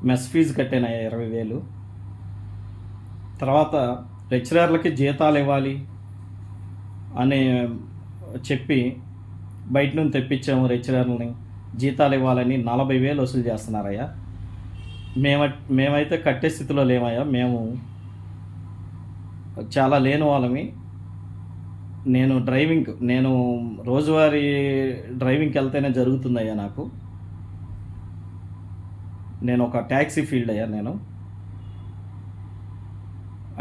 మెస్ ఫీజు కట్టానయ్యా 20,000. తర్వాత లెక్చరర్లకి జీతాలు ఇవ్వాలి అని చెప్పి బయట నుంచి తెప్పించాము. లెక్చరర్లని జీతాలు ఇవ్వాలని 40,000 వసూలు చేస్తున్నారయ్యా. మేమైతే కట్టే స్థితిలో లేమయ్యా. మేము చాలా లేని వాళ్ళమి. నేను రోజువారీ డ్రైవింగ్కి వెళ్తేనే జరుగుతుందయ్యా నాకు. నేను ఒక ట్యాక్సీ ఫీల్డ్ అయ్యా నేను.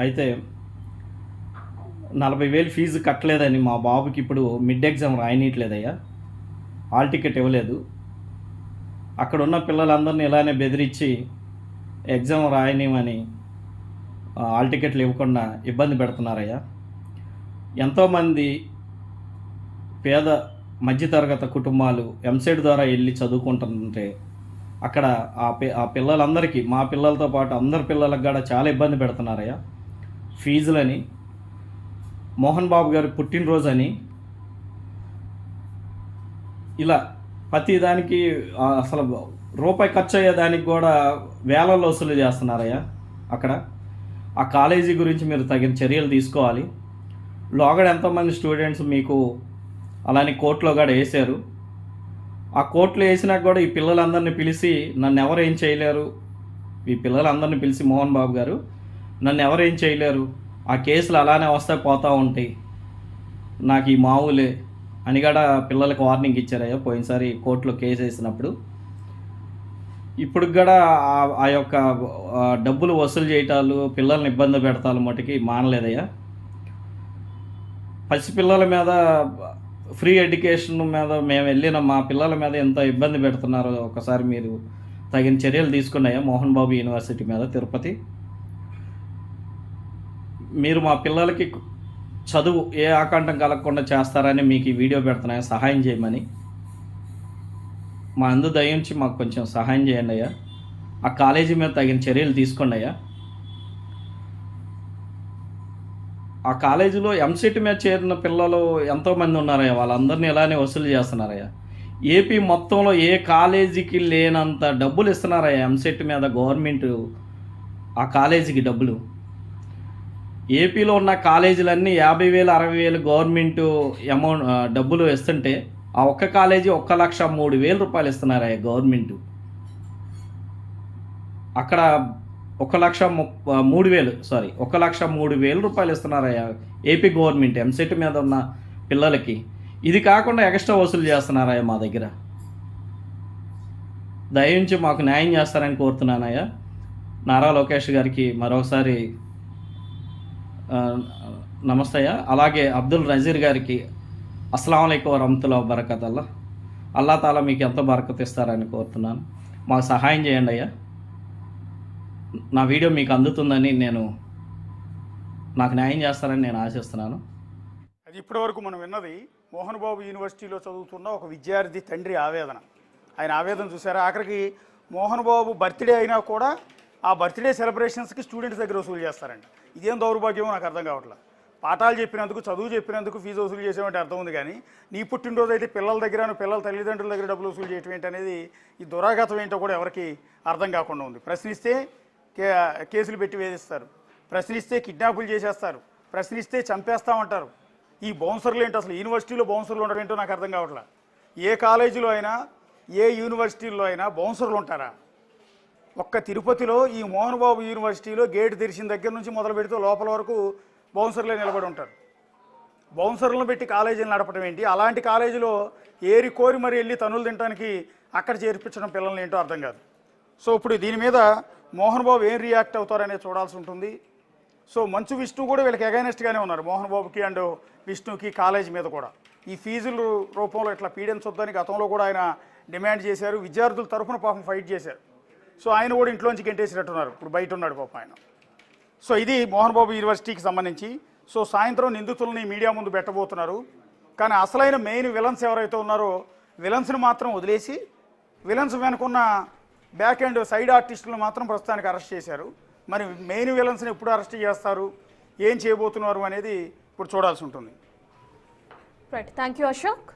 అయితే 40,000 ఫీజు కట్టలేదని మా బాబుకి ఇప్పుడు మిడ్ ఎగ్జామ్ రాయనీయట్లేదయ్యా. హాల్ టికెట్ ఇవ్వలేదు. అక్కడ ఉన్న పిల్లలందరినీ ఇలానే బెదిరించి ఎగ్జామ్ రాయనివ్వని హాల్ టికెట్లు ఇవ్వకుండా ఇబ్బంది పెడుతున్నారయ్యా. ఎంతోమంది పేద మధ్యతరగతి కుటుంబాలు ఎంసెట్ ద్వారా వెళ్ళి చదువుకుంటుంటే అక్కడ ఆ పిల్లలందరికీ, మా పిల్లలతో పాటు అందరి పిల్లలకు కూడా చాలా ఇబ్బంది పెడుతున్నారయ్యా. ఫీజులని, మోహన్ బాబు గారి పుట్టినరోజు అని, ఇలా ప్రతిదానికి అసలు రూపాయి ఖర్చు అయ్యేదానికి కూడా వేలల్లో వసూలు చేస్తున్నారయ్యా. అక్కడ ఆ కాలేజీ గురించి మీరు తగిన చర్యలు తీసుకోవాలి. లోగడ ఎంతోమంది స్టూడెంట్స్ మీకు అలానే కోర్టులో కూడా వేశారు. ఆ కోర్టులో వేసినాక కూడా ఈ పిల్లలందరినీ పిలిచి నన్ను ఎవరు ఏం చేయలేరు, ఈ పిల్లలందరినీ పిలిచి మోహన్ బాబు గారు నన్ను ఎవరు ఏం చేయలేరు, ఆ కేసులు అలానే వస్తే పోతూ ఉంటాయి, నాకు ఈ మామూలే అని కూడా పిల్లలకు వార్నింగ్ ఇచ్చారయ్యా పోయినసారి కోర్టులో కేసు వేసినప్పుడు. ఇప్పుడు కూడా ఆ యొక్క డబ్బులు వసూలు చేయటాలు, పిల్లల్ని ఇబ్బంది పెడతాలు మటుకి మానలేదయ్యా. పసిపిల్లల మీద ఫ్రీ ఎడ్యుకేషన్ మీద మేము వెళ్ళిన మా పిల్లల మీద ఎంత ఇబ్బంది పెడుతున్నారో ఒకసారి మీరు తగిన చర్యలు తీసుకున్నాయా మోహన్ బాబు యూనివర్సిటీ మీద తిరుపతి? మీరు మా పిల్లలకి చదువు ఏ ఆకంఠం కలగకుండా చేస్తారని మీకు ఈ వీడియో పెడుతున్నాయా, సహాయం చేయమని. మా అందు దయించి మాకు కొంచెం సహాయం చేయండి అయ్యా. ఆ కాలేజీ మీద తగిన చర్యలు తీసుకోండి అయ్యా. ఆ కాలేజీలో ఎంసెట్ మీద చేరిన పిల్లలు ఎంతోమంది ఉన్నారయ్యా, వాళ్ళందరినీ ఇలానే వసూలు చేస్తున్నారయ్యా. ఏపీ మొత్తంలో ఏ కాలేజీకి లేనంత డబ్బులు ఇస్తున్నారయ్యా ఎంసెట్ మీద గవర్నమెంట్ ఆ కాలేజీకి డబ్బులు. ఏపీలో ఉన్న కాలేజీలన్నీ 50,000 60,000 గవర్నమెంట్ అమౌంట్ డబ్బులు ఇస్తుంటే ఆ ఒక్క కాలేజీ 1,03,000 రూపాయలు ఇస్తున్నారయ్యా గవర్నమెంట్. అక్కడ 1,03,000 రూపాయలు ఇస్తున్నారయ్యా ఏపీ గవర్నమెంట్ ఎంసెట్ మీద ఉన్న పిల్లలకి. ఇది కాకుండా ఎక్స్ట్రా వసూలు చేస్తున్నారయ్యా మా దగ్గర. దయించి మాకు న్యాయం చేస్తారని కోరుతున్నానయ్యా. నారా లోకేష్ గారికి మరొకసారి నమస్తే అయ్యా. అలాగే అబ్దుల్ నజీర్ గారికి అస్సలాము అలైకుం వరహమతుల్లాహి వబరకాతుహ్. అల్లా తాలా మీకు ఎంత బరకత్ ఇస్తారని కోరుతున్నాను. మాకు సహాయం చేయండి అయ్యా. నా వీడియో మీకు అందుతుందని నాకు న్యాయం చేస్తారని నేను ఆశిస్తున్నాను. అది ఇప్పటివరకు మనం విన్నది మోహన్ బాబు యూనివర్సిటీలో చదువుతున్న ఒక విద్యార్థి తండ్రి ఆవేదన. ఆయన ఆవేదన చూసారా? ఆఖరికి మోహన్ బాబు బర్త్డే అయినా కూడా ఆ బర్త్డే సెలబ్రేషన్స్కి స్టూడెంట్స్ దగ్గర వసూలు చేస్తారండి. ఇదేం దౌర్భాగ్యమో నాకు అర్థం కావట్లేదు. పాఠాలు చెప్పినందుకు, చదువు చెప్పినందుకు ఫీజు వసూలు చేసేమంటే అర్థం ఉంది, కానీ నీ పుట్టినరోజు అయితే పిల్లల దగ్గర, పిల్లల తల్లిదండ్రుల దగ్గర డబ్బులు వసూలు చేయటం ఏంటనేది ఈ దురాఘాతం ఏంటో కూడా ఎవరికి అర్థం కాకుండా ఉంది. ప్రశ్నిస్తే కేసులు పెట్టి వేధిస్తారు, ప్రశ్నిస్తే కిడ్నాపులు చేసేస్తారు, ప్రశ్నిస్తే చంపేస్తామంటారు. ఈ బౌన్సర్లు ఏంటి? అసలు యూనివర్సిటీలో బౌన్సర్లు ఉండడం ఏంటో నాకు అర్థం కావట్లేదు. ఏ కాలేజీలో అయినా, ఏ యూనివర్సిటీలో అయినా బౌన్సర్లు ఉంటారా? ఒక్క తిరుపతిలో ఈ మోహన్ బాబు యూనివర్సిటీలో గేట్ తెరిచిన దగ్గర నుంచి మొదలు పెడితే లోపల వరకు బౌన్సర్లే నిలబడి ఉంటారు. బౌన్సర్లను పెట్టి కాలేజీలు నడపడం ఏంటి? అలాంటి కాలేజీలో ఏరి కోరి మరి వెళ్ళి తనులు తినడానికి అక్కడ చేర్పించడం పిల్లల్ని ఏంటో అర్థం కాదు. సో ఇప్పుడు దీని మీద మోహన్ బాబు ఏం రియాక్ట్ అవుతారనేది చూడాల్సి ఉంటుంది. సో మంచు విష్ణు కూడా వీళ్ళకి అగైనెస్ట్గానే ఉన్నారు, మోహన్ బాబుకి అండ్ విష్ణుకి కాలేజీ మీద కూడా. ఈ ఫీజుల రూపంలో ఇట్లా పీడించొద్దని గతంలో కూడా ఆయన డిమాండ్ చేశారు. విద్యార్థుల తరఫున పాపం ఫైట్ చేశారు. సో ఆయన కూడా ఇంట్లోంచి గెంటేసినట్టున్నారు, ఇప్పుడు బయట ఉన్నాడు పాపం ఆయన. సో ఇది మోహన్ బాబు యూనివర్సిటీకి సంబంధించి. సో సాయంత్రం నిందితులని మీడియా ముందు పెట్టబోతున్నారు. కానీ అసలైన మెయిన్ విలన్స్ ఎవరైతే ఉన్నారో విలన్స్ని మాత్రం వదిలేసి విలన్స్ వెనుకున్న బ్యాక్ అండ్ సైడ్ ఆర్టిస్టులను మాత్రం ప్రస్తుతానికి అరెస్ట్ చేశారు. మరి మెయిన్ విలన్స్ని ఎప్పుడు అరెస్ట్ చేస్తారు, ఏం చేయబోతున్నారు అనేది ఇప్పుడు చూడాల్సి ఉంటుంది. Right, thank you Ashok.